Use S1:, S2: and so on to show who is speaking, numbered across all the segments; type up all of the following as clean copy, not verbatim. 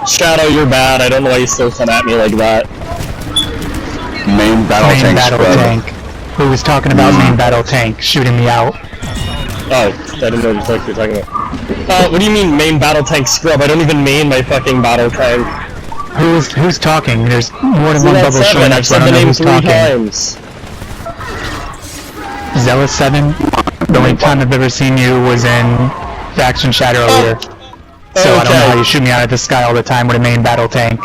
S1: Shadow, you're bad. I don't know why you still come at me like that.
S2: Main battle tank.
S3: Who was talking about main battle tank shooting me out?
S1: Oh, I didn't know what you're talking about. What do you mean main battle tank scrub? I don't even main my fucking battle tank.
S3: Who's talking? There's more than one bubble showing up, so I don't know who's talking.
S1: Times.
S3: Zealous 7? The only time I've ever seen you was in Faction Shadow earlier. So I don't know how you shoot me out of the sky all the time with a main battle tank.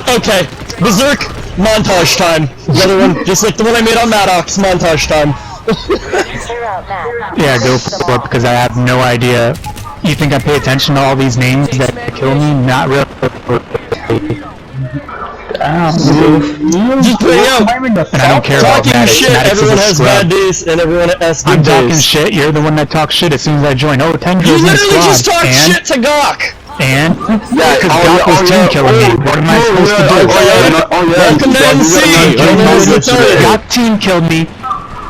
S1: Okay. Berserk, montage time. The other one, just like the one I made on Maddox, montage time.
S3: Yeah, go for it, because I have no idea. You think I pay attention to all these names that kill me? Not really.
S1: Just play out.
S3: And I don't care about Maddox.
S1: Shit, everyone has bad days, and everyone has good days.
S3: I'm talking shit, you're the one that talks shit as soon as I join. Oh, Tendril's in the squad.
S1: You literally just talked shit to Gawk!
S3: And? Yeah, because Gawk was team killing me. What am I supposed to do?
S1: Welcome to NC!
S3: Gawk team killed me.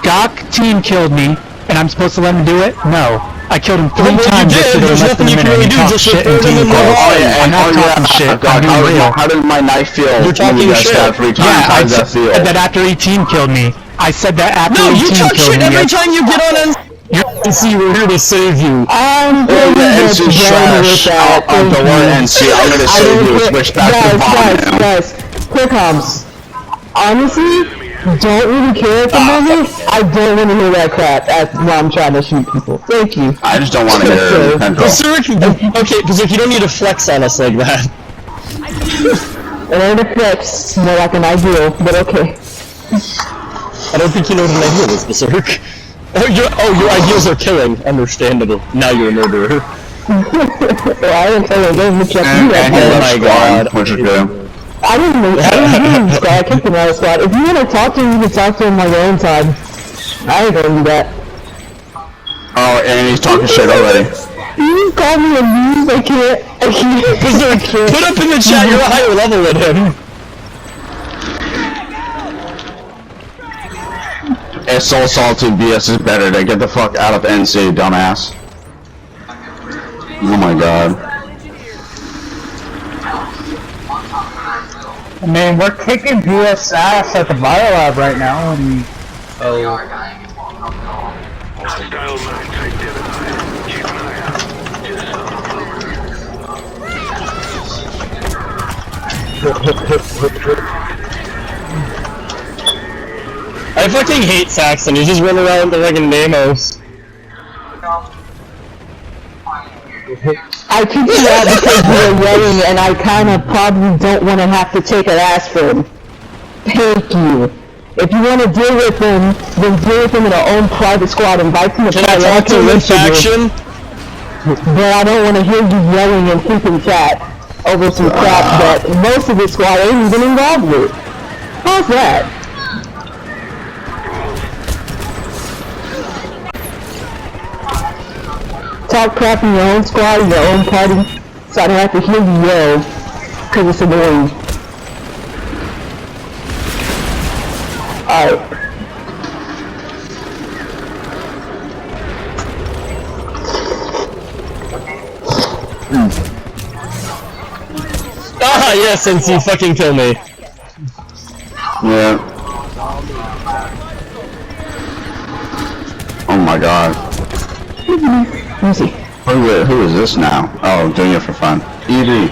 S3: Gawk team killed me, and I'm supposed to let him do it? No. I killed him 3 times yesterday in less than a minute, and he talked shit in team calls. I'm not talking shit, I'm being real.
S2: How did my knife feel?
S1: You're talking shit.
S2: 3 times, how does that feel?
S3: That after 18 killed me. I said that after 18 killed me.
S1: No, you talk shit every time you get on NC, we're here to save you.
S2: NC trash. Don't worry, NC, I'm gonna save you. Switch back to bomb.
S4: Guys, quick comms. Honestly, don't really care at the moment. I don't want to hear that crap while I'm trying to shoot people. Thank you.
S2: I just don't want to hear it.
S1: Okay, Berserk, you don't need to flex on us like that.
S4: It ain't a flex, more like an ideal, but okay.
S1: I don't think you know what an ideal is, Berserk. Your ideals are killing. Understandable. Now you're a murderer.
S4: Well, I didn't tell you, I gave him a check.
S1: Oh my god.
S2: Which is good.
S4: I didn't do the squad, I kicked him out of the squad. If you want to talk to him, you can talk to him on your own time. I ain't gonna do that.
S2: Oh, and he's talking shit already.
S4: You called me a noob, I can't.
S1: Berserk, put up in the chat, you're a higher level than him.
S2: Soul Salted BS is better. They get the fuck out of NC, dumbass. Oh my god.
S5: Man, we're kicking BS ass at the Biolab right now, and
S1: I fucking hate Saxon, you just run around with the fucking Namos.
S4: I kicked you out because you were yelling, and I kinda probably don't want to have to take an ass for him. Thank you. If you want to deal with him, then deal with him in our own private squad. Invite him to
S1: Can I talk to him in faction?
S4: But I don't want to hear you yelling and freaking chat over some crap that most of the squad ain't even involved with. How's that? Talk crap in your own squad, in your own party, so I don't have to hear you yell, because it's annoying. Alright.
S1: Ah, yes, since you fucking kill me.
S2: Yeah. Oh my god.
S4: Easy.
S2: Who is this now? Oh, doing it for fun. ED.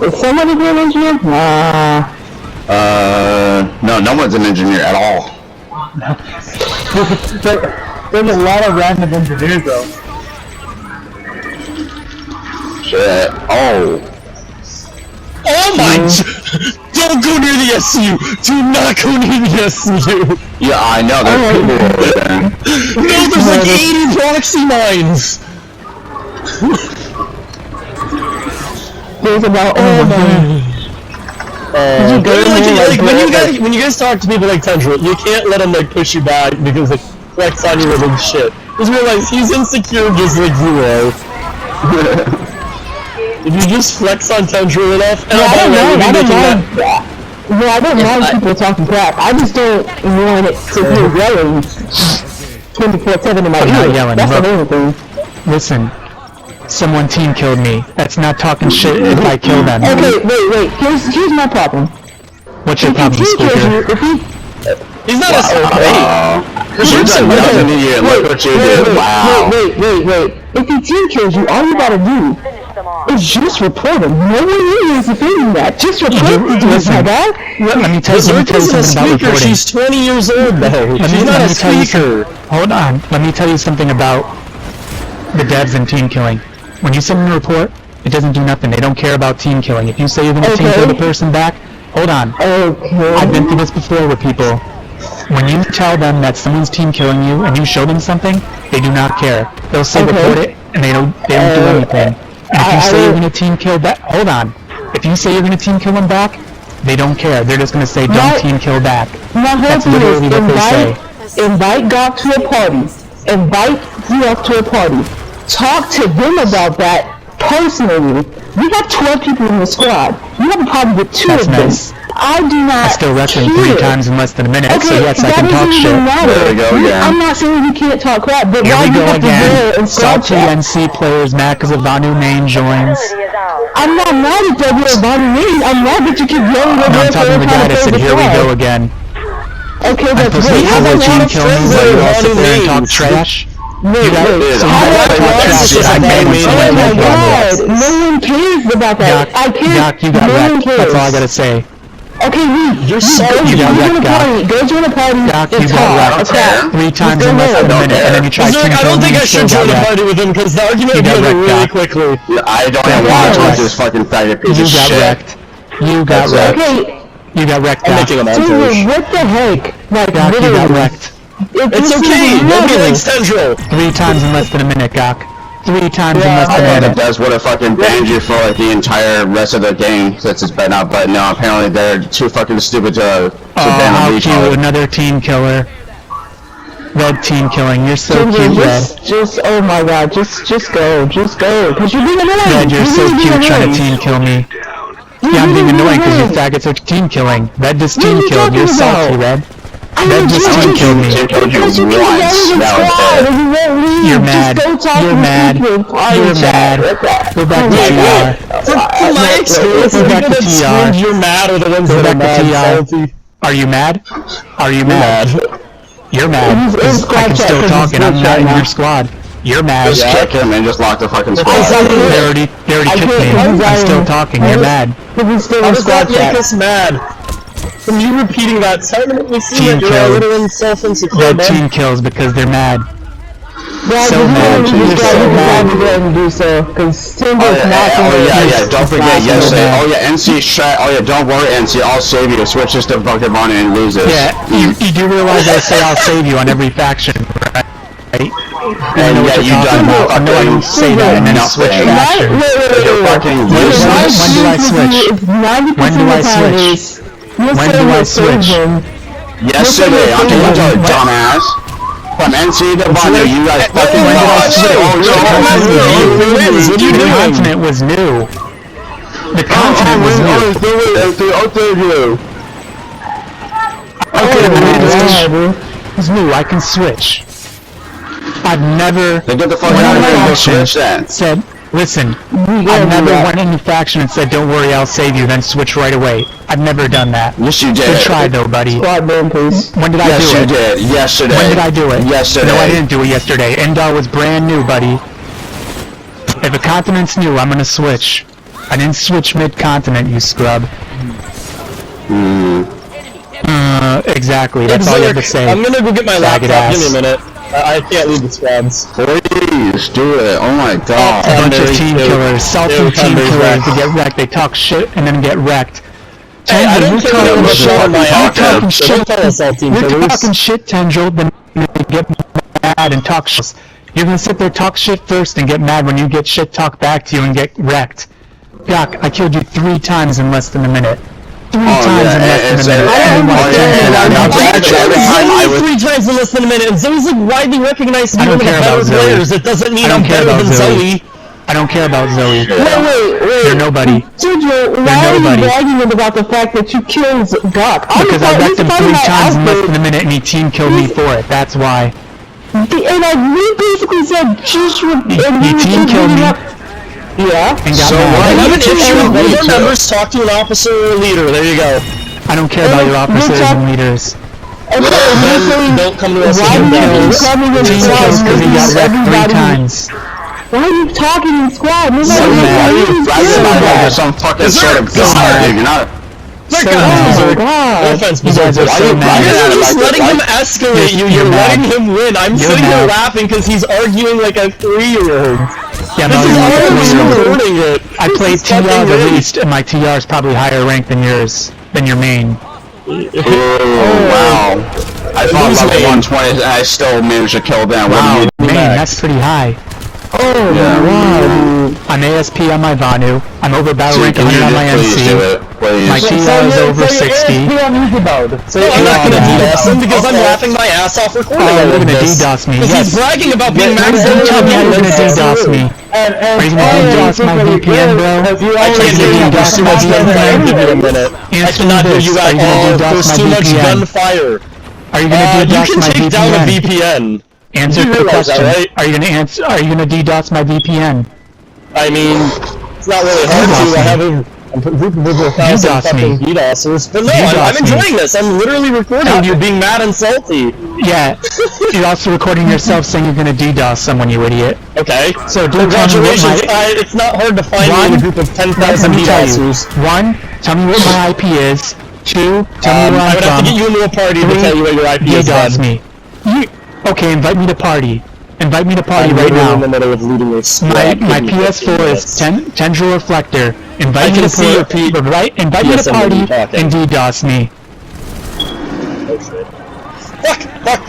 S4: Is somebody an engineer?
S2: No one's an engineer at all.
S5: there's a lot of random engineers though.
S2: Shit. Oh.
S1: Oh my! Don't go near the SU! Do not go near the SU!
S2: Yeah, I know, there's people over there.
S1: No, there's like 80 proxy mines!
S4: There's about
S1: when you guys talk to people like Tendril, you can't let them like push you back because they flex on you with big shit. Just realize he's insecure just like you are. Did you just flex on Tendril enough? And
S4: No, I don't mind. I don't
S1: If
S4: mind
S1: I-
S4: people talking crap. I just don't want it to be yelling 24/7 in my
S3: I'm not
S4: ear.
S3: yelling,
S4: That's the
S3: look.
S4: main thing.
S3: Listen, someone team killed me. That's not talking shit if I kill them.
S4: Okay, wait. Here's my problem.
S3: What's your
S4: If
S3: problem,
S4: he kills
S3: Squeaker?
S4: you, if he
S1: He's not a
S2: You done nothing to you, look what you did. Wow.
S4: Wait. If he team kills you, all you gotta do is just report him. No one is defending that. Just report the dude, my guy.
S3: Let me tell you something about
S1: squeaker.
S3: reporting.
S1: She's 20 years old though. She's not a squeaker.
S3: Hold on. Let me tell you something about the devs and team killing. When you send in a report, it doesn't do nothing. They don't care about team killing. If you say you're gonna team kill the person back, hold on.
S4: Okay.
S3: I've been through this before with people. When you tell them that someone's team killing you and you show them something, they do not care. They'll say report it and they don't do anything. And if you say you're gonna team kill back, hold on. If you say you're gonna team kill them back, they don't care. They're just gonna say don't team kill back. That's literally what they say.
S4: Invite GOG to a party. Invite ZF to a party. Talk to them about that personally. We have 12 people in the squad. You have a problem with 2
S3: That's
S4: of them.
S3: nice.
S4: I do not
S3: I still wrestled
S4: care.
S3: 3 times in less than a minute,
S4: Okay,
S3: so yes, I
S4: that
S3: can talk
S4: doesn't
S3: shit.
S4: even matter.
S2: There we go again.
S4: I'm not saying you can't talk crap, but
S3: Here
S4: why
S3: we
S4: do you
S3: go
S4: have to go
S3: again.
S4: and squad
S3: Salty
S4: chat?
S3: NC players mad because of Vanu main joins.
S4: I'm not mad at that you're about me. I'm mad that you keep yelling
S3: No,
S4: over
S3: I'm talking to the guy that said, here we go again.
S4: Okay,
S3: I'm
S4: that's
S3: supposed to
S4: great. How
S3: have
S4: about
S3: a team
S4: you
S3: kill me while you all sit there and talk trash?
S4: Wait,
S3: You got
S4: wait.
S3: it. So
S4: How
S3: you
S4: about
S3: got to talk
S4: you-
S3: trash. I made when
S4: Oh
S3: somebody
S4: my
S3: went
S4: god, no one cares about that. I care.
S3: Doc, you got
S4: no one
S3: wrecked.
S4: cares.
S3: That's all I gotta say.
S4: Okay,
S1: You're
S4: go
S3: you got
S4: join a
S3: wrecked, Doc.
S4: party. Go join a party
S3: Doc,
S4: and
S3: you got
S4: talk.
S3: wrecked.
S4: Attack.
S3: 3 times
S4: go
S3: in less
S4: there.
S3: than a minute, and then you try
S1: He's
S3: to
S1: like, I don't think I should join a
S3: wrecked.
S1: party with him because the argument would be
S3: got
S1: over
S3: wrecked,
S1: really
S3: Doc.
S1: quickly.
S2: I don't even want to talk to this fucking faggot piece
S3: You
S2: of
S3: got
S2: shit.
S3: wrecked. You got wrecked.
S4: Okay,
S3: You got wrecked,
S1: I'm
S3: Doc.
S1: making a
S4: dude,
S1: montage.
S4: what the heck? Like,
S3: Doc, you got
S4: literally.
S3: wrecked.
S1: It's okay. Nobody likes Tendril.
S3: 3 times in less than a minute, Doc. 3 times in less
S2: I
S3: than a
S2: thought
S3: minute.
S2: that would have fucking banned you for like the entire rest of the game since it's been out, but no, apparently they're too fucking stupid to ban
S3: How
S2: the
S3: cute,
S2: recall.
S3: another team killer. Red team killing, you're so
S4: Dude,
S3: cute, Red.
S4: just, oh my god, just go, cause you're being annoying.
S3: Red, you're so
S4: really
S3: cute
S4: being
S3: trying to
S4: annoying.
S3: team kill me.
S4: You're
S3: Yeah, I'm being
S4: really
S3: annoying because you
S4: annoying.
S3: faggots are team killing. Red just
S4: What are
S3: team
S4: you
S3: killed, you're
S4: talking
S3: salty,
S4: about?
S3: Red.
S4: I
S3: Red
S4: mean,
S3: just team killed me.
S4: Because you keep yelling and
S2: That was
S4: squad
S2: it.
S4: and you won't leave.
S3: You're
S4: Just
S3: mad.
S4: go talk
S3: You're
S4: to
S3: mad.
S4: people in party
S3: You're
S4: chat.
S3: mad. Go back to
S4: Oh my
S3: TR.
S1: From my experience,
S3: Go
S1: the
S3: back
S1: people
S3: to
S1: that
S3: TR.
S1: screamed you're mad are the ones
S3: Go
S1: that are
S3: back to
S1: mad.
S3: TR.
S1: Salty.
S3: Are you mad? Are you mad? You're mad.
S4: He's in
S3: 'Cause
S4: squad
S3: I can
S4: chat
S3: still
S4: 'cause
S3: talk
S4: he's
S3: and I'm
S4: glitched
S3: not
S4: right
S3: in
S4: now.
S3: your squad. You're mad.
S2: Just kick him and just lock the fucking squad.
S4: Exactly.
S3: They already
S4: I
S3: kicked
S4: can't
S3: me.
S4: because
S3: I'm still
S4: I'm-
S3: talking. You're mad.
S4: He's still
S1: How
S4: in
S1: does
S4: squad
S1: that make
S4: chat.
S1: us mad? From you repeating that time, we see
S3: Team
S1: that you're a
S3: killed.
S1: little self-insecure,
S3: Red
S1: man.
S3: team kills because they're mad.
S4: Well,
S3: So
S4: you
S3: mad.
S4: know,
S3: You're
S4: you
S3: so
S4: can
S3: mad.
S4: go ahead and do so, because Timber's not
S2: Oh
S4: going
S2: yeah, don't forget yesterday.
S3: mad.
S2: Oh yeah, NC strat. Oh yeah, don't worry, NC. I'll save you. Switch this to fucking Bonnie and lose this.
S3: Yeah, you do realize I say I'll save you on every faction, right? I
S2: And
S3: know what
S2: yeah,
S3: you're
S2: you
S3: talking
S2: done
S3: about. I know I don't say that and then
S2: nothing.
S3: switch
S2: Wait,
S3: factions.
S2: You're fucking
S3: When
S2: useless.
S3: do I switch? When do I switch? When do I switch?
S2: Yesterday, I'm talking about
S3: When-
S2: dumbass. From NC to Bonnie, you guys fucking
S3: When did I
S2: lost.
S3: switch?
S2: Oh,
S3: The
S2: you're
S3: continent was
S2: oh,
S3: new.
S1: What are you
S3: The
S1: doing?
S3: continent was new. The continent was new. Okay, it was new. I can switch. I've never
S2: Then get the fuck
S3: went
S2: out of
S3: on
S2: here and go
S3: faction,
S2: switch then.
S3: said, listen, I've never went into faction and said, don't worry, I'll save you, then switch right away. I've never done that.
S2: Yes, you
S3: Good
S2: did.
S3: try though, buddy.
S4: Squad man, please.
S3: When did I
S2: Yes,
S3: do
S2: you
S3: it?
S2: did. Yesterday.
S3: When did I do it?
S2: Yesterday.
S3: No, I didn't do it yesterday. Endar was brand new, buddy. If a continent's new, I'm gonna switch. I didn't switch mid-continent, you scrub. Exactly. That's all you have to say.
S1: I'm gonna go get my
S3: Faggot
S1: laptop. Give me a
S3: ass.
S1: minute. I can't leave the squads.
S2: Please do it. Oh my god.
S3: A bunch of
S1: Thunders,
S3: team
S1: dude.
S3: killers, salty
S1: Dude,
S3: team
S1: Thunders
S3: killers
S1: wrecked.
S3: to get wrecked. They talk shit and then get wrecked.
S1: Hey, I don't
S3: Tendril,
S1: care
S3: you're
S1: what
S3: talking
S1: show on my
S3: shit. You're
S1: account,
S3: talking
S1: so
S3: shit.
S1: don't tell us all team
S3: You're
S1: killers.
S3: talking shit, Tendril, then you get mad and talk shit. You're gonna sit there, talk shit first, and get mad when you get shit talked back to you and get wrecked. Doc, I killed you 3 times in less than a minute. 3 times in less than a minute.
S2: Every time I was
S1: 3 times in less than a minute, and Zoe's like widely recognized to be
S3: I don't
S1: one of the
S3: care
S1: better
S3: about Zoe.
S1: players. It doesn't mean
S3: I don't
S1: I'm
S3: care
S1: better
S3: about
S1: than
S3: Zoe.
S1: Zoe.
S3: I I don't care about Zoe.
S4: Wait.
S3: You're nobody.
S4: Jojo, why are you bragging about the fact that you killed Doc?
S3: Because I wrecked him 3 times in less than a minute and he team killed me for it. That's why.
S4: And you basically said just
S3: He team killed me.
S4: Yeah.
S3: And got
S1: So I
S3: mad.
S1: have an issue with one of your members talk to an officer or a leader. There you go.
S3: I don't care about your officers and leaders.
S1: Then don't come to us
S4: Why
S1: with
S4: do
S1: your
S4: you
S1: problems.
S4: coming in
S3: Team kills because he got wrecked 3 times.
S4: Why are you talking in squad?
S3: So mad.
S2: You're some fucking sort of god, dude. You're not.
S1: That
S3: So
S1: guy's
S3: mad.
S1: berserk.
S4: God.
S1: No offense,
S3: You guys are so
S1: You
S3: mad.
S1: guys are just letting him escalate you. You're
S3: You're mad.
S1: letting him win. I'm
S3: You're
S1: sitting here
S3: mad.
S1: laughing because he's arguing like a 3-year-old.
S3: Yeah,
S1: This
S3: no,
S1: is
S3: you're
S1: all
S3: not
S1: of us
S3: a
S1: recording it.
S3: I
S1: This
S3: played
S1: is
S3: TR
S1: fucking
S3: the
S1: great.
S3: least, and my TR is probably higher ranked than yours, than your main.
S2: Oh, wow. I fought
S1: Who's
S2: level
S1: main?
S2: 120 and I still managed to kill them.
S3: Wow,
S2: What do you
S3: main, that's pretty high.
S4: Oh
S2: Yeah.
S4: wow.
S3: I'm ASP on my Vanu. I'm over battle
S2: Dude,
S3: rank
S2: can you
S3: 100 on my
S2: just please do
S3: NC.
S2: it, please?
S3: My TR is over 60.
S1: No, I'm not gonna DDoS him because I'm laughing my ass off recording
S3: Oh,
S1: all
S3: you're
S1: of
S3: gonna
S1: this.
S3: DDoS me.
S1: Because he's
S3: Yes.
S1: bragging about being
S3: Don't
S1: maxed
S3: tell me how you're gonna DDoS me.
S5: And
S3: Are you gonna DDoS my VPN, bro?
S1: I can't hear you. There's too much gunfire. Give me a minute. I
S3: Answer
S1: cannot
S3: me
S1: hear
S3: this.
S1: you
S3: Are
S1: at
S3: you gonna
S1: all.
S3: DDoS
S1: There's
S3: my
S1: too much
S3: VPN?
S1: gunfire.
S3: Are you gonna
S1: You
S3: DDoS
S1: can
S3: my
S1: take down a
S3: VPN?
S1: VPN.
S3: Answer
S1: You
S3: the
S1: realize that,
S3: question.
S1: right?
S3: Are you gonna answer? Are you gonna DDoS my VPN?
S1: I mean, it's not really hard
S3: DDoS
S1: to. I
S3: me.
S1: have a group of over 1,000
S3: DDoS
S1: fucking
S3: me.
S1: DDoSers. But no,
S3: DDoS
S1: I'm
S3: me.
S1: enjoying this. I'm literally recording you being mad and salty.
S3: Yeah. You're also recording yourself saying you're gonna DDoS someone, you idiot.
S1: Okay.
S3: So don't tell me what
S1: Congratulations.
S3: my...
S1: It's not hard to find me in a
S3: One,
S1: group of
S3: Let
S1: 10,000
S3: me tell you.
S1: DDoSers.
S3: 1, tell me what my IP is. 2, tell me where
S1: I
S3: I'm
S1: would have to get
S3: from.
S1: you into a party to
S3: 3,
S1: tell you what your IP is.
S3: DDoS
S1: bud.
S3: me. Okay, invite me to party. Invite me to party
S1: I'm
S3: right
S1: literally in the
S3: now.
S1: middle of looting a
S3: My
S1: squad.
S3: PS4 is Tendril Reflector. Invite
S1: I
S3: me
S1: can
S3: to
S1: see your
S3: invite me to
S1: PSN
S3: party
S1: talking.
S3: and DDoS me.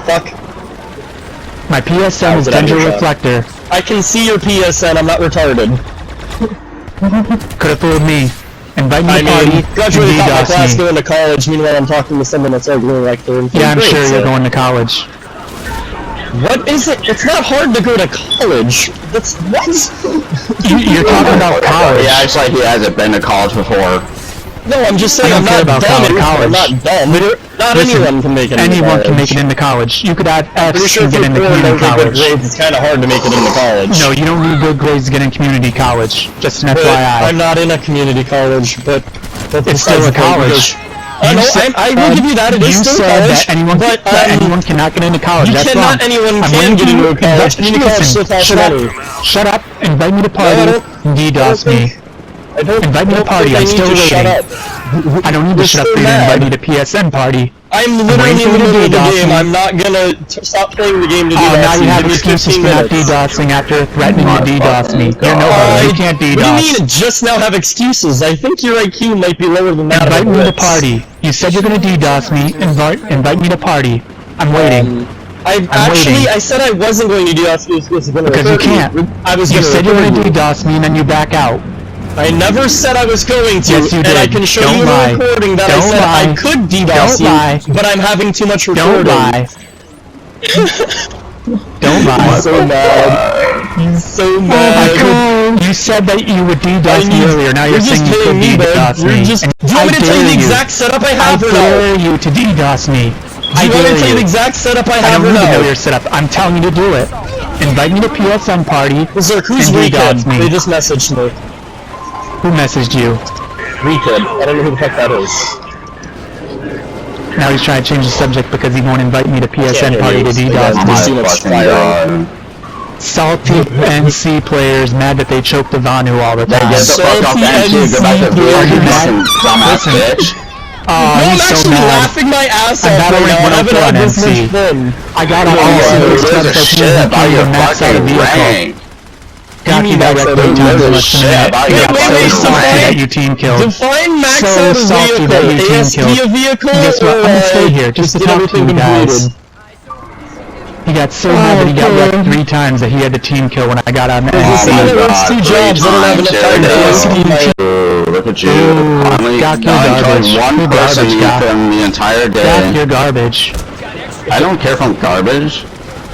S1: Fuck.
S3: My PSN is
S1: did I do
S3: Tendril
S1: that?
S3: Reflector.
S1: I can see your PSN. I'm not retarded.
S3: Could have fooled me. Invite me
S1: I
S3: to party
S1: mean,
S3: and
S1: graduated top my class
S3: DDoS me.
S1: going to college. Meanwhile, I'm talking to someone that's arguing like they're in third
S3: Yeah, I'm
S1: grade,
S3: sure
S1: so-
S3: you're going to college.
S1: What is it? It's not hard to go to college. That's what?
S3: You're talking about college.
S2: He acts like he hasn't been to college before.
S1: No, I'm just saying
S3: I
S1: I'm
S3: don't care
S1: not
S3: about
S1: dumb.
S3: college.
S1: I'm not dumb. Not
S3: Listen,
S1: anyone can make it into
S3: Anyone
S1: college.
S3: can make it into college. You could have
S1: Pretty
S3: F's
S1: sure
S3: and
S1: if
S3: get
S1: you're
S3: into
S1: poor and
S3: community
S1: don't get good
S3: college.
S1: grades, it's kind of hard to make it into college.
S3: No, you don't need good grades to get in community college. Just an
S1: But
S3: FYI.
S1: I'm not in a community college, but
S3: It's still a college.
S1: I know, I will give you that. It is still
S3: said
S1: college.
S3: that anyone,
S1: but
S3: that anyone cannot get into college.
S1: you
S3: That's
S1: cannot.
S3: wrong.
S1: Anyone
S3: I'm
S1: can
S3: waiting
S1: get
S3: for
S1: into
S3: you.
S1: a college. Community college still costs
S3: Shut
S1: money.
S3: up. Shut up. Invite me to party.
S1: I don't-
S3: DDoS me.
S1: I don't.
S3: Invite me to
S1: don't
S3: party,
S1: think I
S3: I'm
S1: need
S3: still
S1: to shut
S3: waiting.
S1: up.
S3: I don't need to
S1: You're
S3: shut up
S1: so
S3: for you to invite
S1: mad.
S3: me to PSN party.
S1: I'm literally in
S3: waiting
S1: the
S3: for you to
S1: middle of the
S3: DDoS
S1: game.
S3: me.
S1: I'm not gonna stop playing the game to do
S3: Oh,
S1: that.
S3: now you have
S1: Give me
S3: excuses
S1: 15
S3: for not
S1: minutes.
S3: DDoSing after threatening to DDoS me. You're nobody. You can't
S1: What do you
S3: DDoS.
S1: mean just now have excuses? I think your IQ might be lower than that.
S3: Invite
S1: of
S3: me to
S1: Blitz.
S3: party. You said you're gonna DDoS me. Invite me to party. I'm waiting.
S1: I
S3: waiting.
S1: said I wasn't going to do that because
S3: Because you can't.
S1: I was
S3: You
S1: gonna
S3: said you were
S1: record
S3: gonna
S1: you.
S3: DDoS me and then you back out.
S1: I never said I was going to,
S3: Yes, you
S1: and I
S3: did.
S1: can show
S3: Don't
S1: you in
S3: lie.
S1: the recording that I
S3: Don't
S1: said I
S3: lie.
S1: could DDoS
S3: Don't
S1: you,
S3: lie.
S1: but I'm having too much recording.
S3: Don't lie. Don't lie.
S1: So mad. So mad.
S3: You said that you would DDoS me earlier. Now you're saying you could DDoS
S1: You're
S3: me.
S1: just.
S3: And
S1: Do you want me
S3: I
S1: to tell you
S3: dare
S1: the exact setup I
S3: I
S1: have or no?
S3: dare you to DDoS me.
S1: Do you want me to tell you the exact setup I
S3: I
S1: have
S3: don't
S1: or
S3: need to know
S1: no?
S3: your setup. I'm telling you to do it. Invite me to PSN party.
S1: Berserk, who's
S3: and
S1: Rekid?
S3: DDoS me.
S1: They just messaged me.
S3: Who messaged you?
S1: Rekid. I don't know who the fuck that is.
S3: Now he's trying to change the subject because he won't invite me to PSN
S1: hear
S3: party
S1: you.
S3: to
S1: I
S3: DDoS
S1: got
S3: me.
S1: There's too much
S2: fucking
S1: fire.
S2: god.
S3: Salty NC players mad that they choke the Vanu all the time.
S2: Get the fuck off that shit. Go back to
S3: Are you
S2: you
S3: mad?
S2: fucking dumbass
S3: Listen.
S2: bitch.
S3: Oh,
S1: No, I'm
S3: he's so
S1: actually
S3: mad.
S1: laughing my ass
S3: I'm
S1: off
S3: battling
S1: right now. I haven't had
S3: 104
S1: this
S3: on
S1: much
S3: NC.
S1: fun.
S3: I got
S1: Oh,
S3: all
S1: yeah,
S3: of
S2: Who
S3: those
S2: gives a
S3: stuff
S2: shit about your
S3: max out of
S2: fucking
S3: vehicle.
S2: rank?
S3: Got
S1: You
S3: you
S1: mean max out
S3: directly
S1: of
S3: times
S1: vehicle?
S3: less than
S2: Shit
S3: that.
S2: about
S3: You
S2: your
S3: got
S1: wait,
S3: so
S1: wait,
S3: salty
S1: define-
S3: that you team killed.
S1: Define max
S3: So
S1: out of
S3: salty
S1: vehicle.
S3: that you team
S1: ASD
S3: killed.
S1: a vehicle
S3: Guess what? I'm gonna stay here just to
S1: get
S3: talk to
S1: everything
S3: you guys.
S1: completed?
S3: He got so mad that he got wrecked 3 times that he had to team kill when I got on the
S1: He's
S2: Oh
S1: saying
S2: my
S1: it works
S2: god,
S1: 2
S2: 3
S1: jobs. I don't have enough time to
S2: times,
S1: ASD my...
S2: Ooh, look at you.
S3: Ooh,
S2: Finally,
S3: Doc, you're
S2: not
S3: garbage.
S2: enjoying one
S3: You're
S2: person
S3: garbage, Doc.
S2: from the entire
S3: Doc,
S2: day.
S3: you're garbage.
S2: I don't care if I'm garbage.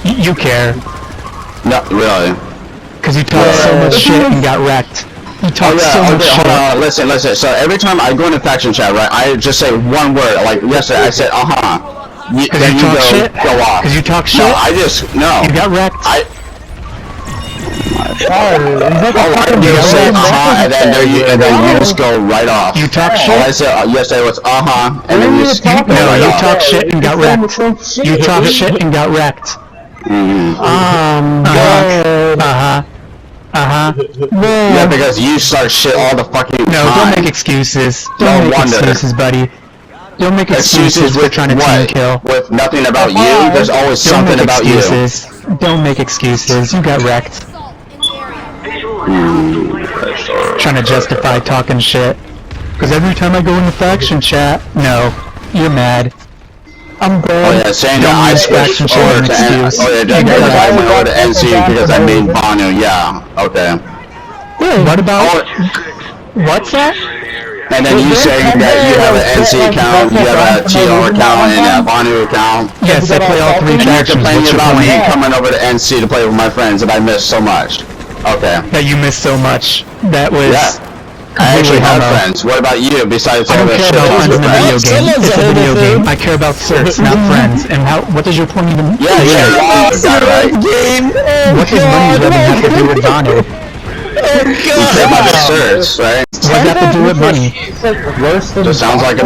S3: You care.
S2: No, really.
S3: Because you talked so much shit and got wrecked. You talked so much shit.
S2: Hold on, listen. So every time I go into faction chat, right, I just say one word. Like yesterday, I said, then you go off.
S3: Because you talk shit?
S2: No, I just, no.
S3: You got wrecked.
S2: I you say and then you just go right off.
S3: You talk shit?
S2: All I said yesterday was and then you just go right
S3: No, you
S2: off.
S3: talk shit and got wrecked. You talk shit and got wrecked.
S2: Yeah, because you start shit all the fucking time.
S3: No, don't make excuses. Don't make excuses, buddy. Don't make excuses for trying to team kill.
S2: With nothing about you, there's always something about you.
S3: Don't make excuses. You got wrecked. Trying to justify talking shit. Because every time I go into faction chat, no, you're mad. I'm dead.
S2: Oh yeah, saying that I switched over to because I went over to NC because I made Banu. Yeah, okay.
S3: What about? What's that?
S2: And then you saying that you have an NC account, you have a TR account, and a Banu account.
S3: Yes, I play all three factions.
S2: Complaining about me coming over to NC to play with my friends that I missed so much. Okay.
S3: That you missed so much. That was.
S2: Yeah. I actually have friends. What about you? Besides all this shit,
S3: I don't care about friends in a video game. It's a video game. I care about certs, not friends. And what does your point even?
S2: Yeah, right.
S3: What does money really have to do with Banu?
S2: You care about the certs, right?
S3: What does that have to do with money?
S2: Just sounds like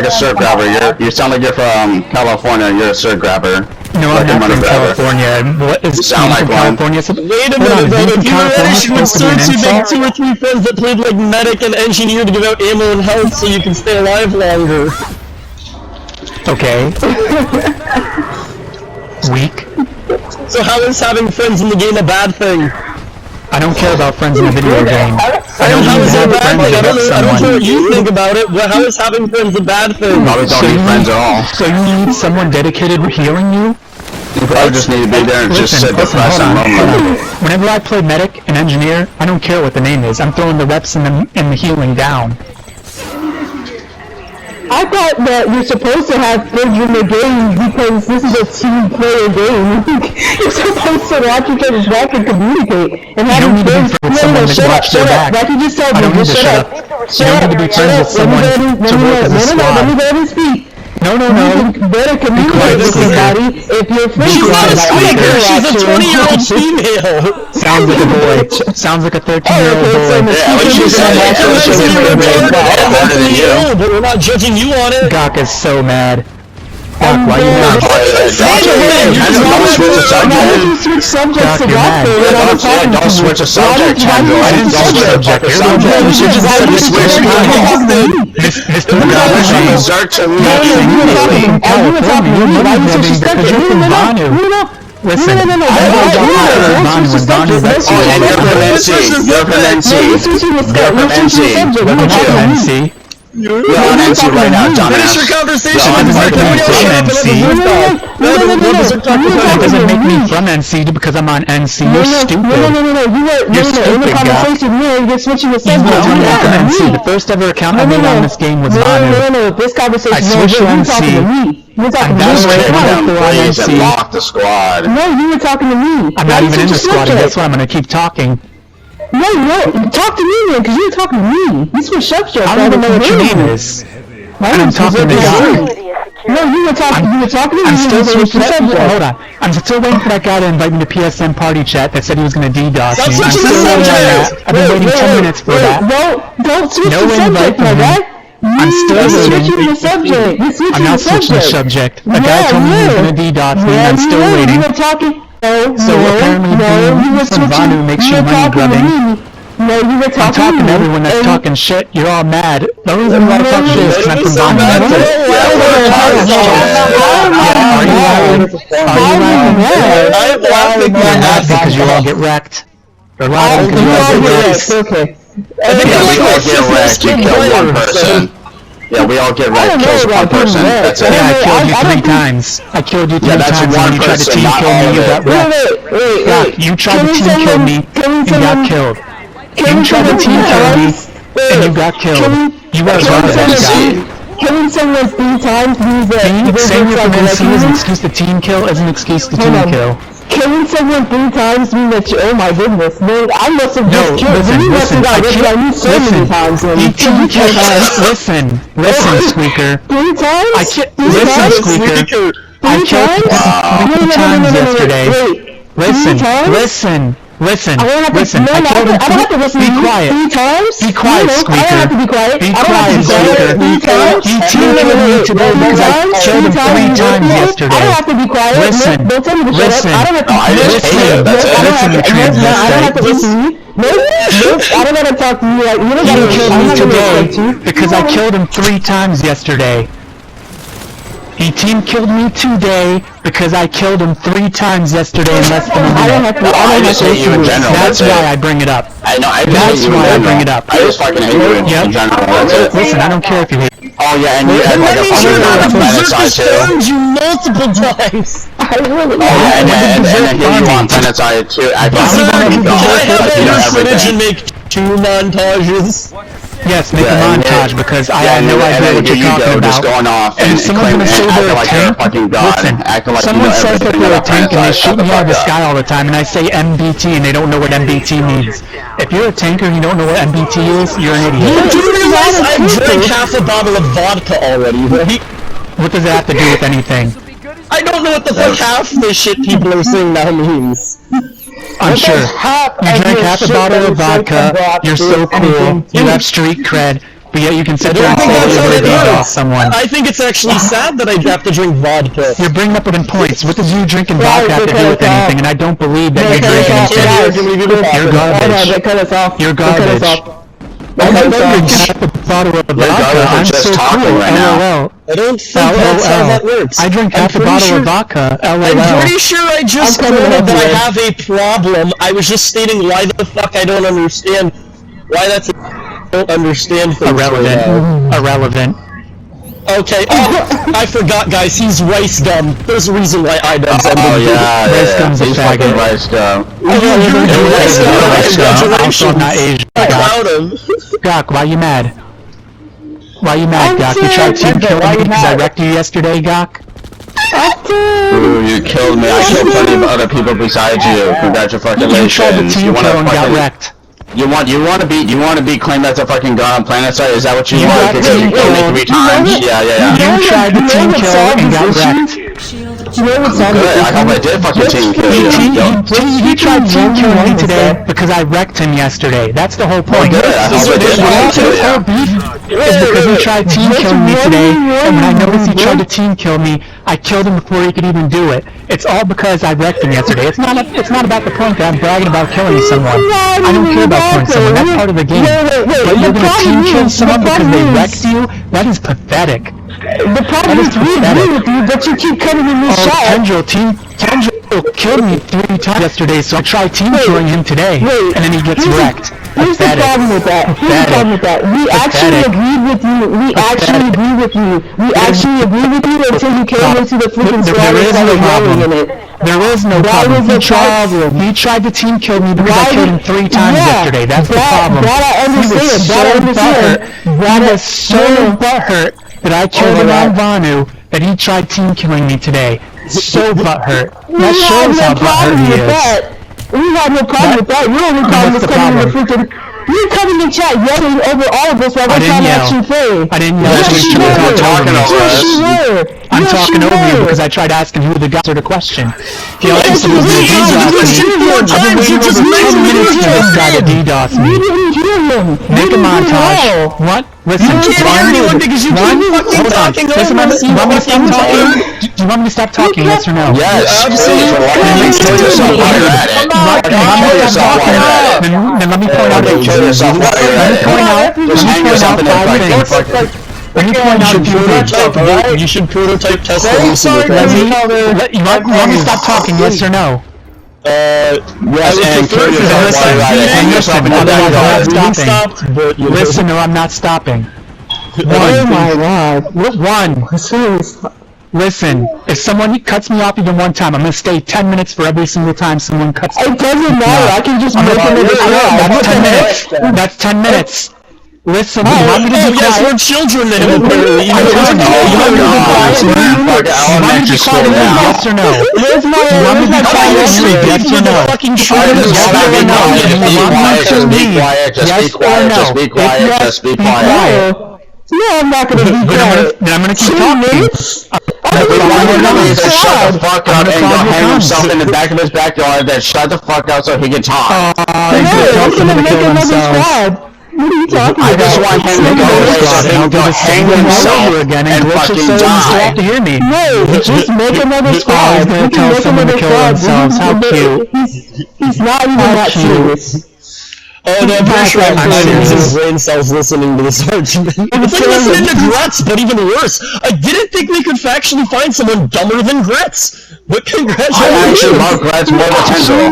S2: a cert grabber. You sound like you're from California. You're a cert grabber.
S3: No, I'm not from California. What is
S2: sound like one?
S3: California?
S1: Wait a minute, though. If you were actually with certs, you make 2 or 3 friends that played like medic and engineer to give out ammo and health so you can stay alive longer.
S3: Okay. Weak.
S1: So how is having friends in the game a bad thing?
S3: I don't care about friends in a video game. I don't
S1: How
S3: even
S1: is it
S3: have
S1: a bad
S3: friends
S1: thing?
S3: about
S1: I don't know what
S3: someone.
S1: you think about it, but how is having friends a bad thing?
S2: Probably don't need friends at all.
S3: So you need someone dedicated healing you?
S2: You probably just need to be there and just sit depressed and lonely.
S3: Whenever I play medic and engineer, I don't care what the name is. I'm throwing the reps and the healing down.
S4: I thought that you're supposed to have friends in the game because this is a team player game. You're supposed to watch each other's back and communicate. And having friends. No, shut up. Like you just told me, just shut up.
S3: You don't need to be friends with someone to work as a squad.
S4: Let me go and speak.
S3: No.
S4: You can better communicate with somebody if you're friends.
S1: She's not a speaker, she's a 20-year-old female!
S3: Sounds like a boy. Sounds like a 13-year-old boy.
S1: But we're not judging you on it!
S3: Gok is so mad. Gok, why you mad?
S4: Switch subjects to
S3: mad.
S2: Don't switch a subject, Tendril.
S3: I didn't switch a subject. You should just let me switch. Mr. Gok,
S2: Search a
S3: Listen, I know when Banu lets you in.
S2: You're from NC. You're on NC right now, dumbass.
S1: Finish your conversation!
S3: It doesn't make me from NC because I'm on NC. You're stupid. You're stupid, Gok.
S4: You're switching the
S3: I'm
S4: subject.
S3: from NC. The first ever account I made on this game was Banu.
S4: No, this conversation
S3: I switched to NC.
S4: You're talking to
S3: That's
S4: me.
S3: right.
S2: Please and lock the squad.
S4: No, you were talking to me.
S3: I'm not even in the squad, and that's why I'm gonna keep talking.
S4: No, talk to me then, because you were talking to me. You switched subjects.
S3: I don't even know what your name is. I'm talking to Gok.
S4: No, you were talking to me.
S3: I'm still switching subject. Hold on. I'm still waiting for that guy to invite me to PSN party chat that said he was gonna DDoS me. I'm still waiting on that. I've been waiting 10 minutes for that.
S4: Don't switch the subject, my guy.
S3: I'm still
S4: switching the subject.
S3: I'm not switching the subject. A guy told me he was gonna DDoS me, and I'm still waiting.
S4: You were talking.
S3: So apparently being from Banu makes you money grubbing.
S4: No, you were talking.
S3: I'm talking to everyone that's talking shit. You're all mad. The reason why I talk shit is because I'm from Banu. That's it. Are you laughing?
S1: I'm laughing
S3: You're mad because you all get wrecked. You're laughing because you all get wrecked.
S4: Okay.
S2: Yeah, we all get wrecked. You kill one person. Yeah, we all get wrecked. Kills one person. That's it.
S3: Yeah, I killed you 3 times. I killed you 3 times when you tried to team kill me. You got wrecked. You tried to team kill me. You got killed. You tried to team kill me. And you got killed. You are a garbage guy.
S4: Killing someone 3 times means that
S3: Saying you're from NC is an excuse to team kill is an excuse to team kill.
S4: killing someone 3 times mean that you, oh my goodness, man, I must have just killed him. You must have got rid of me so many times.
S3: Listen, Squeaker.
S4: 3 times?
S3: Listen, Squeaker. I killed him 3 times yesterday. Listen. I killed him 3 quiet.
S4: 3 times?
S3: Be quiet, Squeaker.
S4: I don't have to be quiet.
S3: Be quiet, Squeaker. He team killed me today because I killed him 3 times yesterday.
S4: I don't have to be quiet.
S3: Listen.
S4: Don't tell me to shut up. I don't have to
S3: Listen, you transvestite.
S4: I don't have to listen to you. No, I don't gotta talk to you. Like, you don't gotta
S3: killed me today
S4: today
S3: because I killed him 3 times yesterday. He team killed me today because I killed him 3 times yesterday in less than a minute.
S2: I just hate you in general.
S3: That's why I bring it up.
S2: I know. I
S3: That's why I bring it up.
S2: I just fucking hate you in general. That's it.
S3: Listen, I don't care if you hate me.
S2: Oh yeah, and you had like a fucking round of Planetside too.
S1: you multiple times.
S4: I really
S2: Oh yeah, and then here you on Planetside too. I
S1: Can I have
S2: everything.
S1: footage and make 2 montages?
S3: Yes, make a montage because I have no idea what you're talking about.
S2: Just going off
S3: And
S2: and
S3: someone's gonna say they're a tank.
S2: fucking god.
S3: Listen,
S2: Acting like
S3: someone
S2: you know
S3: says that
S2: everything
S3: they're a
S2: about
S3: tank and they
S2: Planetside.
S3: shoot me out of the
S2: Shut
S3: sky all the time, and I say MBT and they don't know what MBT means. If you're a tanker and you don't know what MBT is, you're an idiot.
S1: Do you realize I drank half a bottle of vodka already, right?
S3: What does that have to do with anything?
S1: I don't know what the fuck half the shit people are saying now means.
S3: I'm sure. You drank half a bottle of vodka, you're so cool, you have street cred, but yet you can sit there and say that you're going to DDoS someone.
S1: I think it's actually sad that I have to drink vodka.
S3: You're bringing up in points. What does you drinking vodka have to do with anything? And I don't believe that you're drinking anything. You're garbage. You're garbage. I know you're half a bottle of vodka. I'm so cool. LOL.
S1: I don't think that's how that works.
S3: I drink half a bottle of vodka. LOL.
S1: I'm pretty sure I just quoted that I have a problem. I was just stating why the fuck I don't understand. Why that's I don't understand things.
S3: Irrelevant.
S1: Okay, I forgot, guys. He's rice gum. There's a reason why IDubs ended.
S2: Oh yeah,
S3: Rice gum's a
S2: he's
S3: faggot.
S2: fucking rice gum.
S3: I'm not Asian.
S1: About him.
S3: Gok, why you mad? Why you mad, Gok? You tried to kill me because I wrecked you yesterday, Gok?
S2: Ooh, you killed me. I killed plenty of other people besides you. Congratulations.
S3: You tried to team kill and got wrecked.
S2: You want to be claimed as a fucking god on Planetside? Is that what you want? Because you killed me 3 times. Yeah.
S3: You tried to team kill and got wrecked.
S2: Good. I hope I did fucking team kill you.
S3: He tried team killing me today because I wrecked him yesterday. That's the whole point.
S2: Good. I hope I did fucking kill you.
S3: Our beef is because he tried team killing me today, and when I noticed he tried to team kill me, I killed him before he could even do it. It's all because I wrecked him yesterday. It's not about the point that I'm bragging about killing someone. I don't care about killing someone. That's part of the game. But you're gonna team kill someone because they wrecked you? That is pathetic.
S4: The problem is we agree with you, but you keep cutting in this shot.
S3: Tendril killed me 3 times yesterday, so I tried team killing him today, and then he gets wrecked.
S4: Here's the problem with that. We actually agreed with you. We actually agree with you until you came into the freaking squad and started yelling in it.
S3: There is no problem. He tried to team kill me because I killed him 3 times yesterday. That's the problem.
S4: That I understand.
S3: He was so butthurt that I killed him on Vanu that he tried team killing me today. So butthurt. That shows how butthurt he is.
S4: We had no problem with that. Your only problem was coming in the freaking... You coming in chat yelling over all of us while we're trying to actually play.
S3: I didn't yell.
S4: Yes, you were.
S2: talking over us.
S3: I'm talking over you because I tried asking who the guys are the question. He also was going to DDoS me. I've been waiting over 10 minutes for this guy to DDoS me.
S4: You didn't hear him.
S3: Make a montage. What? Listen,
S1: You can't hear anyone because you keep fucking talking over us.
S3: You want me to stop talking? Do you want me to stop talking, yes or no?
S2: Yes.
S1: Absolutely.
S2: Kill yourself while you're at it. Kill yourself while you're at it.
S3: Then let me point out
S2: Kill yourself while you're at it. Just hang yourself in there fucking...
S3: Let me point out a few things.
S1: You should prototype test the
S3: You want me to stop talking, yes or no?
S2: Yes, and kill yourself while you're at it. Hang yourself in there.
S3: Listen, or I'm not stopping.
S4: Oh my god.
S3: One. Listen, if someone cuts me off even one time, I'm gonna stay 10 minutes for every single time someone cuts me off.
S4: It doesn't matter. I can just make another shot.
S3: That's 10 minutes. That's 10 minutes. Listen, you want me to be quiet?
S1: Yes, we're children then, apparently.
S3: I'm talking over
S2: like an elementary school now.
S3: Yes or no?
S4: Where's my
S3: Yes or no?
S1: Fucking
S2: Just be quiet, just be quiet, just be quiet, just be quiet.
S4: No, I'm not gonna be quiet.
S3: Then I'm gonna keep talking.
S2: Shut the fuck up and go hang himself in the back of his backyard, then shut the fuck up so he can talk.
S4: I'm gonna make another squad. What are you talking about?
S2: I just want him to go away so he can go hang himself
S3: again
S2: and fucking die.
S3: To hear me.
S4: No, just make another squad.
S3: Gonna tell someone to kill themselves. How cute.
S4: He's not even that serious.
S1: Oh no, I'm pretty sure I'm his brain cells listening to this argument. It's like listening to Gretz, but even worse. I didn't think we could factually find someone dumber than Gretz. But congratulations.
S2: I actually love Gretz more than Tendril.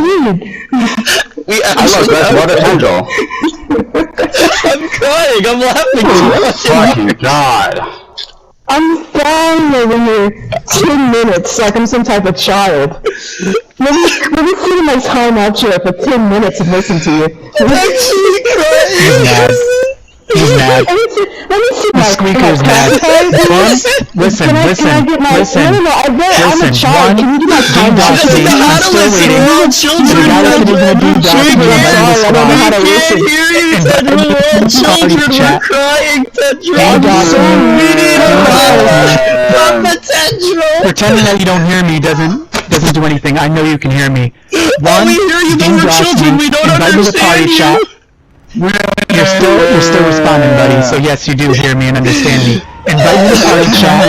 S2: I love Gretz more than Tendril.
S1: I'm crying, I'm laughing.
S2: Oh fucking god.
S4: I'm fine over here 10 minutes like I'm some type of child. Let me see my time out here for 10 minutes and listen to you.
S1: I'm actually crying.
S3: He's mad.
S4: Let me see my
S3: Squeaker's mad. Listen.
S4: Can I get my... No, I'm a child. Can you do my time out?
S1: She doesn't know how to listen. We're all children. She can't hear you, Tendril. We're all children. We're crying, Tendril. I'm so mean. Papa Tendril.
S3: Pretending that you don't hear me doesn't do anything. I know you can hear me.
S1: One, we hear you, but we're children. We don't understand you.
S3: You're still responding, buddy. So yes, you do hear me and understand me. Invite me to party chat,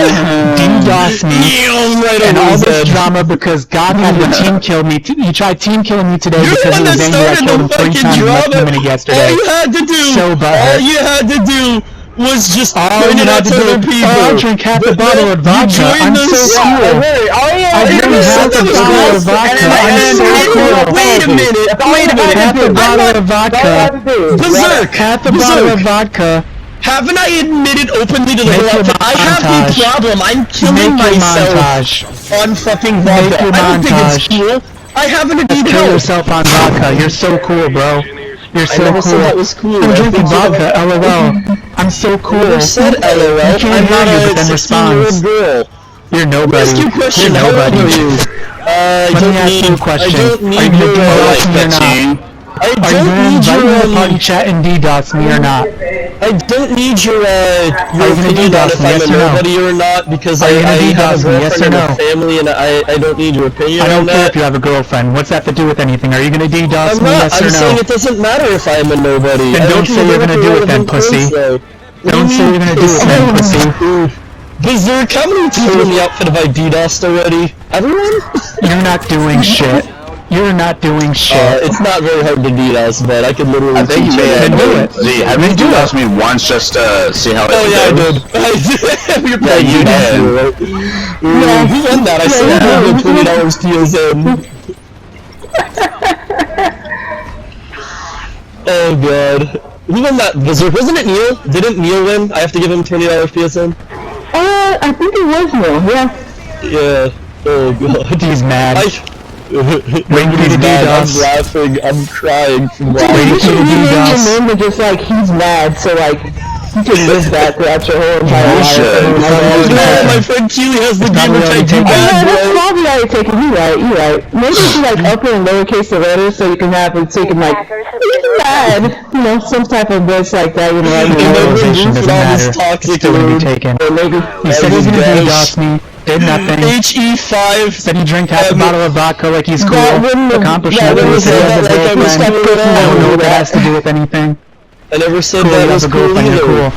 S3: DDoS me, and all this drama because God had to team kill me. He tried team killing me today because he was angry I killed him 3 times in less than a minute yesterday.
S1: All you had to do,
S3: so
S1: all you had to do was just point it out to other people.
S3: I drink half a bottle of vodka. I'm so cool. I drink half a bottle of vodka. I'm so cool.
S1: Wait a minute.
S3: Half a bottle of vodka.
S1: Berserk.
S3: Half a bottle of vodka.
S1: Haven't I admitted openly to the whole outfit? I have the problem. I'm killing myself on fucking vodka. I don't think it's cool. I haven't admitted
S3: Kill yourself on vodka. You're so cool, bro. You're so
S1: I never
S3: cool.
S1: said that was cool.
S3: I'm drinking vodka, LOL. I'm so cool.
S1: I never said LOL.
S3: I can't hear you, but then responds. You're nobody. You're nobody. Let me ask you a question. Are you gonna DDoS me or not? Are you gonna invite me to party chat and DDoS me or not?
S1: I don't need your opinion on if I'm a nobody or not because I have a girlfriend and a family and I don't need your opinion on that.
S3: I don't care if you have a girlfriend. What's that to do with anything? Are you gonna DDoS me, yes or no?
S1: I'm saying it doesn't matter if I am a nobody.
S3: Then don't say you're gonna do it then, pussy. Don't say you're gonna do it then, pussy.
S1: Berserk, how many people in the outfit have I DDoSed already? Everyone?
S3: You're not doing shit. You're not doing shit.
S1: It's not very hard to DDoS, but I could literally
S2: I think you may have
S3: do it.
S2: Z, have you DDoSed me once just to see how it
S1: goes? Oh yeah, I did.
S2: Yeah, you did.
S1: Yeah, who won that? I still have $20 PSN. Oh god. Who won that? Wasn't it Neil? Didn't Neil win? I have to give him $20 PSN?
S4: I think it was Neil, yeah.
S1: Yeah. Oh god.
S3: He's mad.
S1: Waiting for you to DDoS. I'm laughing, I'm crying from laughing.
S4: You should rename your name to just like, he's mad, so like, you can live that throughout your whole entire life.
S1: No, my friend Keely has the gamer tag too bad, bro.
S4: That's probably how you're taking, you're right. Maybe do like upper and lowercase the letters so you can have it, so you can like, he's mad, you know, some type of voice like that, you know, like,
S3: doesn't matter.
S1: Toxic
S3: still gonna be taken. He said he's gonna DDoS me. Did nothing.
S1: HE5
S3: said he drank half a bottle of vodka like he's cool. Accomplished nothing. He said he has a girlfriend. I don't know what that has to do with anything.
S1: I never said that was cool either.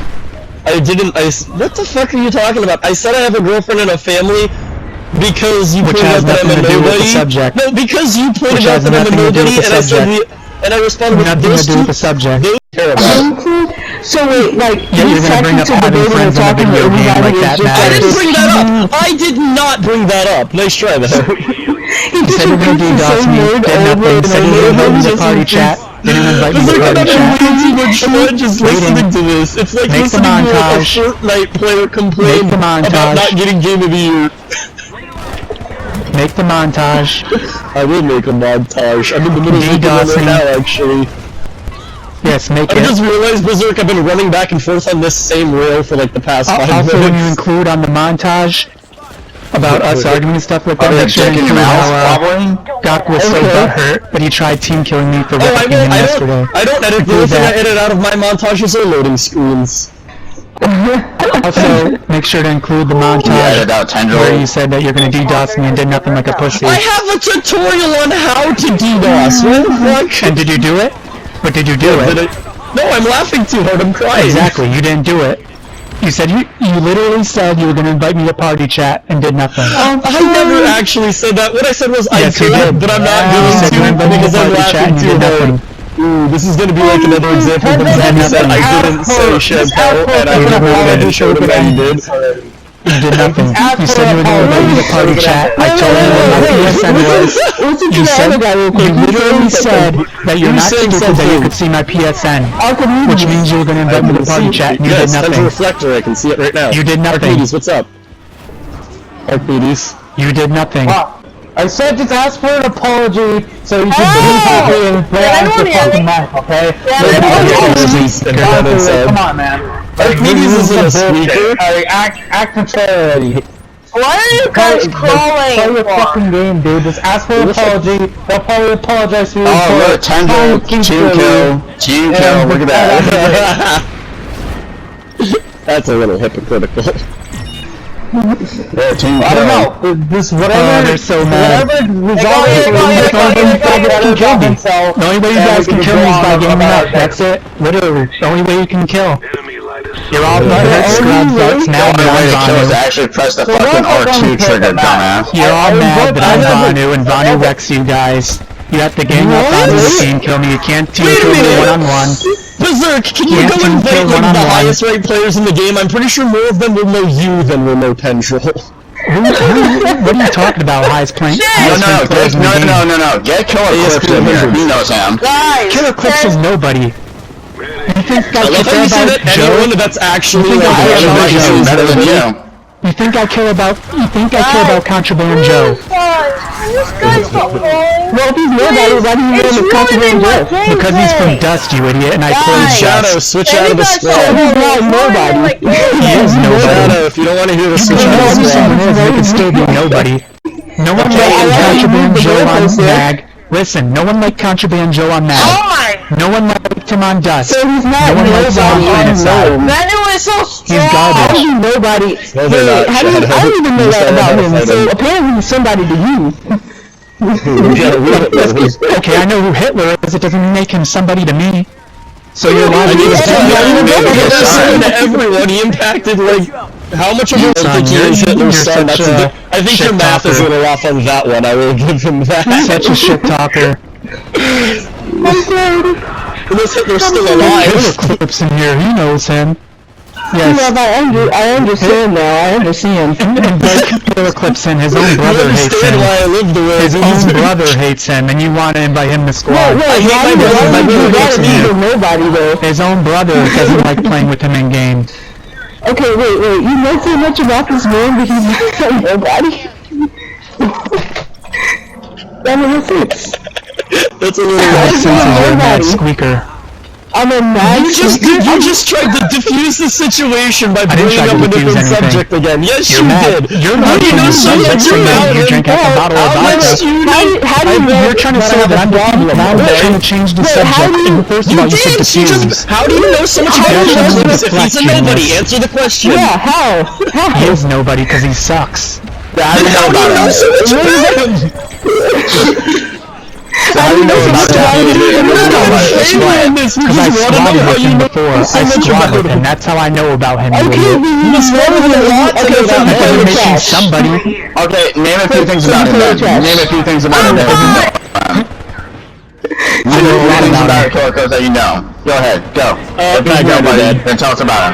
S1: I didn't. What the fuck are you talking about? I said I have a girlfriend and a family because you pointed out that I'm a nobody. No, because you pointed out that I'm a nobody, and I said and I responded with those two. They care about.
S4: So wait, like,
S3: you're gonna bring up having friends in a video game like that matters.
S1: I didn't bring that up! I did not bring that up! Nice try, though.
S3: He said you're gonna DDoS me, did nothing, said you're gonna invite me to party chat, didn't invite me to party chat.
S1: Way too much fun just listening to this. It's like listening to a Fortnite player complain about not getting Game of the Year.
S3: Make the montage.
S1: I will make a montage. I'm in the middle of making one right now, actually.
S3: Yes, make it.
S1: I just realized, Berserk, I've been running back and forth on this same rail for like the past 5 minutes.
S3: Also, when you include on the montage, about us arguing and stuff like that.
S2: Are they
S3: Make sure to
S2: checking your
S3: include
S2: mouth,
S3: how
S2: probably?
S3: Gok was so butthurt, but he tried team killing me for wrecking him yesterday.
S1: I don't edit. The only thing I edit out of my montages are loading screens.
S3: Also, make sure to include the montage
S2: Out Tendril.
S3: where you said that you're gonna DDoS me and did nothing like a pussy.
S1: I have a tutorial on how to DDoS. What the fuck?
S3: And did you do it? But did you do it?
S1: No, I'm laughing too hard. I'm crying.
S3: Exactly, you didn't do it. You said you literally said you were gonna invite me to party chat and did nothing.
S1: I never actually said that. What I said was
S3: Yes,
S1: I
S3: you
S1: could,
S3: did.
S1: but I'm not
S3: You said you
S1: going
S3: invite
S1: to
S3: me to
S1: because I'm
S3: party chat
S1: laughing
S3: and you
S1: too
S3: did
S1: hard.
S3: nothing.
S1: Ooh, this is gonna be like another example of when you said I didn't say Chantel, and I never showed him that you did.
S3: You did nothing. You said you were gonna invite me to party chat. I told you what my PSN was. You literally said that you're not stupid that you could see my PSN, which means you were gonna invite me to party chat and you did
S1: Yes, that's a
S3: nothing.
S1: reflector. I can see it right now.
S3: You did nothing.
S1: Arcades, what's up? Arcades.
S3: You did nothing.
S5: I said just ask for an apology so you can be happy and play on the fucking map, okay? Come on, man.
S1: Arcades isn't a speaker.
S5: Act mature already.
S6: Why are you guys crawling?
S5: Play your fucking game, dude. Just ask for an apology. They'll probably apologize to you.
S2: Oh, look, Tendril, team kill, look at that.
S1: That's a little hypocritical.
S2: Yeah, team kill.
S5: I don't know. This whatever.
S3: They're so mad.
S5: Whatever results.
S3: The only way you guys can kill me is by gaming up. That's it. Literally, the only way you can kill. You're all butthurt scrubs. That's now
S2: The only way to kill is
S3: I'm
S2: to actually press the fucking R2 trigger, dumbass.
S3: You're all mad that I'm Vanu and Vanu wrecks you guys. You have to gang up on the team kill me. You can't team
S1: Wait a
S3: kill me
S1: minute.
S3: one-on-one.
S1: Berserk, can you
S3: Yeah,
S1: go
S3: team
S1: invite
S3: kill
S1: like the
S3: one-on-one.
S1: highest ranked players in the game? I'm pretty sure more of them will know you than will know Tendril.
S3: What are you talking about, highest playing?
S2: No. Get Killer Clips in here. He knows him.
S6: Guys,
S3: Killer Clips is nobody. You think I
S1: I love how
S3: care
S1: you say
S3: about
S1: that
S3: Joe?
S1: anyone that's actually
S3: You think
S1: like
S3: I care about
S1: actually
S3: Joe
S1: is
S2: Better than
S1: nobody.
S2: you.
S3: You think I care about Contraband Joe?
S6: This guy's not playing.
S4: Well, if he's nobody, why do you name him Contraband Joe?
S3: Because he's from Dust, you idiot, and I played
S1: Shadow,
S3: Dust.
S1: switch out of the
S4: He's
S1: squad.
S4: not nobody.
S3: He is nobody.
S1: Shadow, if you don't want to hear the switch
S3: You
S1: out
S3: know
S1: of
S3: who
S1: the
S3: someone
S1: squad.
S3: is, they can still be nobody. No one
S4: I
S3: liked
S4: like
S3: Contraband
S4: the
S3: Joe on
S4: goalpost there.
S3: Mag. Listen, no one liked Contraband Joe on Mag.
S6: Oh my!
S3: No one liked him on Dust.
S4: So he's not
S3: No one likes him on
S4: nobody.
S3: Planetside.
S6: Manu is so strong!
S3: He's
S4: How
S3: garbage.
S4: is he nobody?
S1: No, they're not,
S4: How do you, I
S1: Shadow.
S4: don't even know
S1: You
S4: that
S1: said
S4: about
S1: how to
S4: him.
S1: fight
S4: So
S1: him.
S4: apparently he's somebody to you.
S3: Okay, I know who Hitler is, it doesn't make him somebody to me. So you're
S1: I
S3: lying
S1: mean,
S3: to
S1: it's
S3: me.
S1: to everyone. He impacted like how much of a
S3: Son,
S1: think he is
S3: you're
S1: Hitler's son.
S3: such
S1: That's
S3: a
S1: I think your
S3: shit
S1: math is a
S3: talker.
S1: little off on that one. I will give him that.
S3: Such a shit talker.
S1: Unless Hitler's still
S3: Killer
S1: alive.
S3: Clips in here, he knows him.
S4: Yeah,
S3: Yes.
S4: I understand now. I understand.
S3: And Killer Clips in, his own
S1: You
S3: brother hates
S1: understand
S3: him.
S1: why I live the way I
S3: His
S1: do.
S3: own brother hates him, and you want to invite him to squad.
S1: I hate my brother. My brother hates me.
S4: Nobody though.
S3: His own brother doesn't like playing with him in game.
S4: Okay, wait. You know so much about this man, but he's not nobody. That makes sense.
S1: That's a little
S3: That
S1: rough.
S3: sense is you're a mad
S4: nobody.
S3: squeaker.
S4: I'm a mad
S1: You just tried to diffuse the situation by
S3: I didn't
S1: bringing
S3: try to
S1: up a
S3: diffuse
S1: different
S3: anything.
S1: subject again. Yes,
S3: You're
S1: you
S3: mad.
S1: did.
S3: You're
S1: How
S3: not
S1: do you know so much about
S3: You drink half a bottle of vodka.
S4: How do you know
S3: You're trying to say that I'm trying to change the
S4: how do
S3: subject.
S4: you-
S3: And first of all, you said diffuse.
S1: How do you know so much about
S3: You're trying to
S1: Clips if he's a
S3: deflect
S1: nobody?
S3: genius.
S1: Answer the question.
S4: Yeah, how?
S3: He is nobody because he sucks.
S2: How do you know
S1: How do you
S2: about
S1: know
S2: him?
S1: so much about him?
S2: How do you know about him?
S1: Explain this. We
S3: Because I
S1: just want to
S3: squatted
S1: know how
S3: with
S1: you
S3: him
S1: know
S3: before.
S1: so
S3: I
S1: much
S3: squatted
S1: about
S3: with him.
S1: him.
S3: That's how I know about him.
S4: Okay,
S3: You idiot.
S1: You squatted with him a lot.
S4: Okay, so
S3: That
S4: you play
S3: doesn't
S4: with
S3: make him
S4: trash.
S3: somebody.
S2: Okay, name a few things about him then. Name a few things about him then.
S3: I know a lot
S2: things
S3: about
S2: about
S3: him.
S2: Killer Clips that you know. Go ahead, go. If
S1: my
S2: you know
S1: God,
S2: about
S1: Dad.
S2: him, then tell us about him.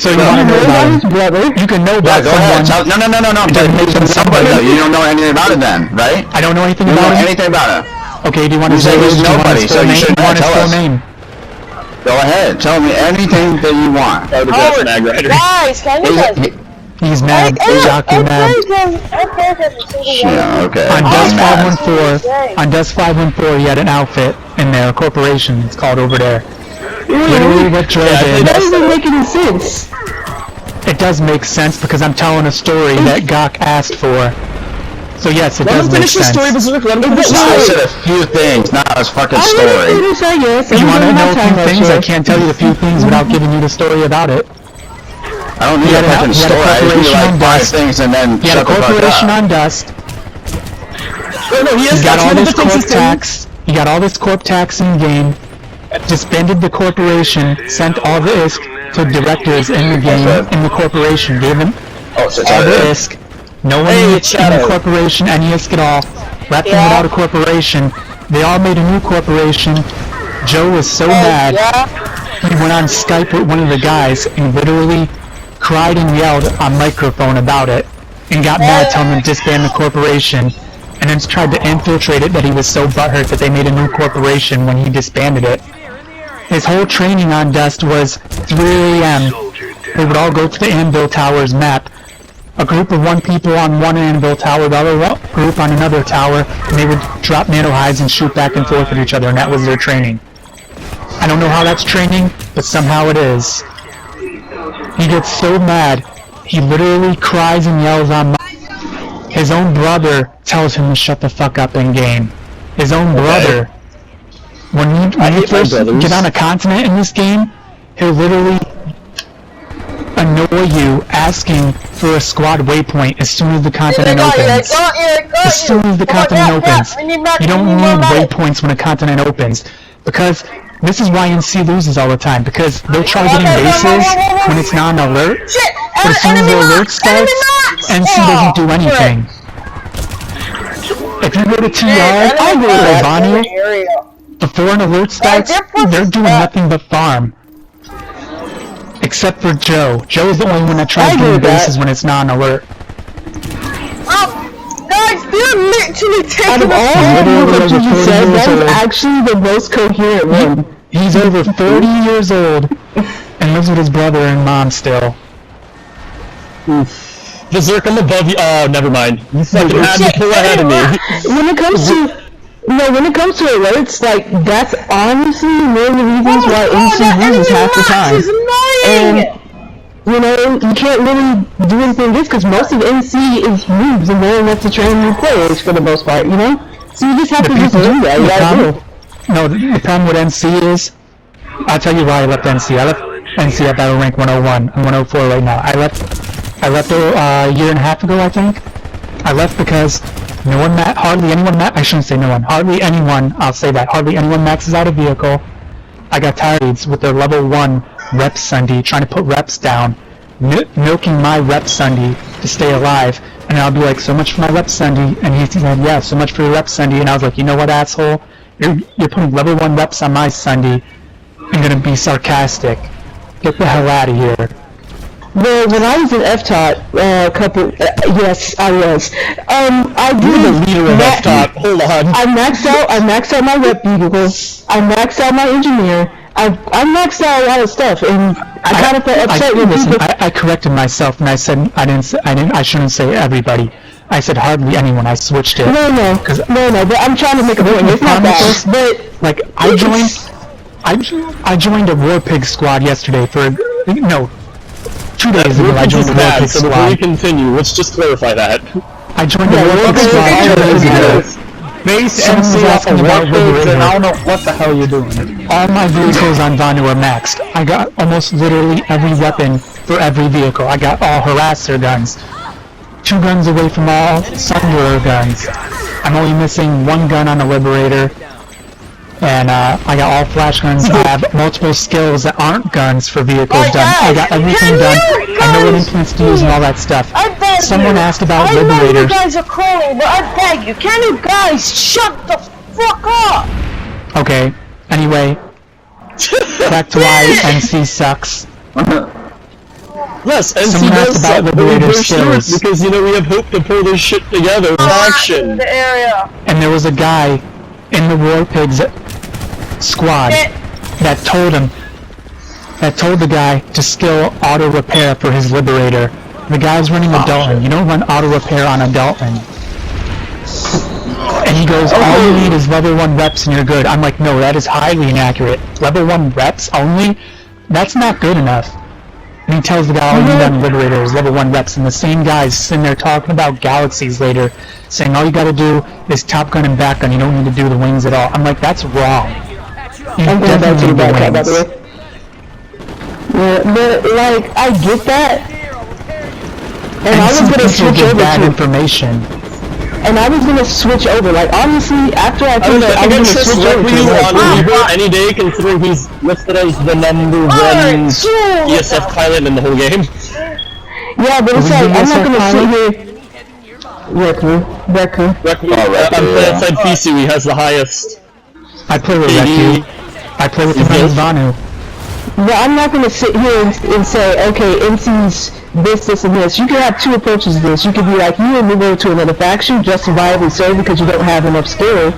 S3: So you want to know about him?
S4: Brother.
S3: You can know
S2: Yeah,
S3: about
S2: go ahead.
S3: someone.
S2: No.
S3: It doesn't make him somebody.
S2: No, you don't know anything about it then, right?
S3: I don't know anything
S2: You don't know
S3: about him.
S2: anything about it.
S3: Okay, do you want
S2: You
S3: his
S2: say
S3: age?
S2: he's
S3: Do you want
S2: nobody,
S3: his
S2: so
S3: full
S2: you
S3: name?
S2: should
S3: Do you want his
S2: tell
S3: full
S2: us.
S3: name?
S2: Go ahead. Tell me anything that you want.
S6: Guys, can you guys...
S3: He's mad. Shocking mad.
S2: Yeah, okay.
S3: On
S2: I'm
S3: Dust
S2: mad.
S3: 514, on Dust 514, he had an outfit in there, a corporation. It's called Over There. Literally what Joe did.
S4: That doesn't make any sense.
S3: It does make sense because I'm telling a story that Gok asked for. So yes, it does make sense.
S1: Let him finish the story, Berserk. Let him finish the
S2: I
S1: story.
S2: said a few things, not his fucking
S4: I
S2: story.
S4: want to say yes.
S3: You want to know a few things? I can't tell you the few things without giving you the story about it.
S2: I don't need a fucking story. I just need like 5 things and then
S3: He had a corporation on Dust.
S1: No, he
S3: He got all this corp tax. He got all this corp tax in game. Disbanded the corporation. Sent all the ISK to directors in the game in the corporation. Gave them all the ISK. No one in the corporation any ISK at all. Left them without a corporation. They all made a new corporation. Joe was so mad. He went on Skype with one of the guys and literally cried and yelled on microphone about it. And got mad telling them to disband the corporation. And then tried to infiltrate it that he was so butthurt that they made a new corporation when he disbanded it. His whole training on Dust was 3 AM. They would all go to the Anvil Towers map. A group of 1 people on one Anvil Tower, the other group on another tower, and they would drop nano hides and shoot back and forth at each other, and that was their training. I don't know how that's training, but somehow it is. He gets so mad, he literally cries and yells on his own brother tells him to shut the fuck up in game. His own brother. When you first get on a continent in this game, he'll literally annoy you asking for a squad waypoint as soon as the continent opens. As soon as the continent opens. You don't need waypoints when a continent opens. Because this is why NC loses all the time. Because they'll try getting bases when it's not an alert. But as soon as the alert starts, NC doesn't do anything. If you go to TR or Albania, before an alert starts, they're doing nothing but farm. Except for Joe. Joe's the only one that tries getting bases when it's not an alert.
S6: Guys, they're literally taking
S4: out of all the what you said, that is actually the most coherent one.
S3: He's over 40 years old and lives with his brother and mom still.
S1: Berserk, I'm above you. Oh, never mind. You fucking had to pull ahead of me.
S4: When it comes to alerts, like, that's honestly one of the reasons why NC loses half the time. And, you know, you can't really do anything this because most of NC is moves and no one wants to train new players for the most part, you know? So you just have to just do that. You gotta do.
S3: No, the problem with NC is, I'll tell you why I left NC. I left NC at battle rank 101. I'm 104 right now. I left a year and a half ago, I think. I left because hardly anyone maxes out a vehicle. I got tired with their level 1 rep Sunday, trying to put reps down, milking my rep Sunday to stay alive. And I'll be like, so much for my rep Sunday, and he said, yeah, so much for your rep Sunday. And I was like, you know what, asshole? You're putting level 1 reps on my Sunday. I'm gonna be sarcastic. Get the hell out of here.
S4: Well, when I was in F-Tot, yes, I was. I did.
S1: You're the leader of F-Tot. Hold on.
S4: I maxed out my rep vehicles. I maxed out my engineer. I maxed out a lot of stuff, and I kind of felt upset with people.
S3: I corrected myself, and I said I shouldn't say everybody. I said hardly anyone. I switched it.
S4: No, but I'm trying to make a point. It's not that. But
S3: like I joined a War Pig squad yesterday for 2 days ago. I joined the War Pig squad.
S1: Before we continue, let's just clarify that.
S3: I joined the War Pig squad 2 days ago.
S5: Base MC off of War Pigs, and I don't know what the hell you're doing.
S3: All my vehicles on Vanu are maxed. I got almost literally every weapon for every vehicle. I got all harasser guns. 2 guns away from all Sunderer guns. I'm only missing 1 gun on the Liberator. And I got all flash guns. I have multiple skills that aren't guns for vehicles done. I got everything done. I know what implants to use and all that stuff. Someone asked about Liberators.
S6: I know you guys are calling, but I beg you, can you guys shut the fuck up?
S3: Okay. Anyway, back to why NC sucks.
S1: Yes, NC
S3: Someone
S1: does
S3: asked about
S1: suck,
S3: Liberator skills.
S1: because, you know, we have hope to pull this shit together for action.
S6: The area.
S3: And there was a guy in the War Pigs squad that told the guy to skill auto repair for his Liberator. The guy's running a Dalton. You don't run auto repair on a Dalton. And he goes, all you need is level 1 reps and you're good. I'm like, no, that is highly inaccurate. Level 1 reps only? That's not good enough. And he tells the guy, all you need on Liberator is level 1 reps, and the same guy's sitting there talking about galaxies later, saying all you gotta do is top gun and back gun, you don't need to do the wings at all. I'm like, that's wrong. You definitely need the wings.
S4: Yeah, but, like, I get that. And I was gonna switch over
S3: bad information.
S4: And I was gonna switch over, like, honestly, after I told that, I was gonna switch over to
S1: any day, considering he's listed as the number 1 ESF pilot in the whole game.
S4: Yeah, but it's like, I'm not gonna sit here... Reku.
S1: On Planetside PC, he has the highest.
S3: I play with Reku. I play with Vanu.
S4: But I'm not gonna sit here and say, okay, NC's this, and this. You can have 2 approaches to this. You could be like, you and me go to another faction, justifiably so, because you don't have enough skill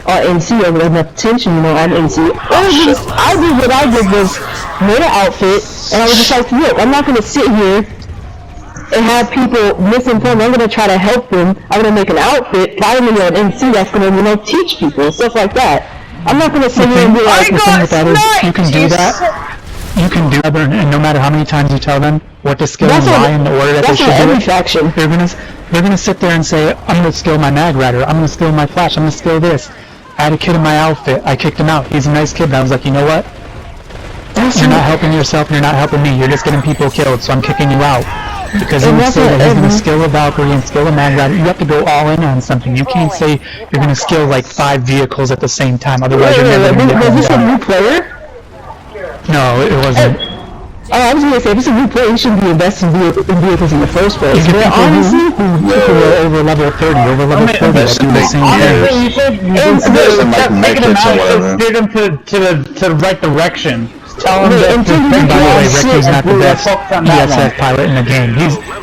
S4: on NC or enough attention, you know, on NC. I did what I did was made an outfit, and I was just like, look, I'm not gonna sit here and have people misinformed. I'm gonna try to help them. I'm gonna make an outfit, finally on NC that's gonna, you know, teach people and stuff like that. I'm not gonna sit here and be like,
S3: the thing with that is, you can do that. You can do that, and no matter how many times you tell them what to skill and why in the order that they should do it,
S4: faction.
S3: they're gonna sit there and say, I'm gonna skill my mag rider, I'm gonna skill my flash, I'm gonna skill this. I had a kid in my outfit, I kicked him out. He's a nice kid, but I was like, you know what? You're not helping yourself, you're not helping me, you're just getting people killed, so I'm kicking you out. Because he would say that he's gonna skill a Valkyrie and skill a mag rider. You have to go all in on something. You can't say you're gonna skill like 5 vehicles at the same time, otherwise you're never gonna get
S4: Was this a new player?
S3: No, it wasn't.
S4: I was gonna say, if it's a new player, you shouldn't be investing in vehicles in the first place.
S3: But honestly, people are over level 30, over level 30 that do the same thing.
S5: You should steer them to the right direction. Tell him that,
S3: and by the way, Reku's not the best ESF pilot in the game.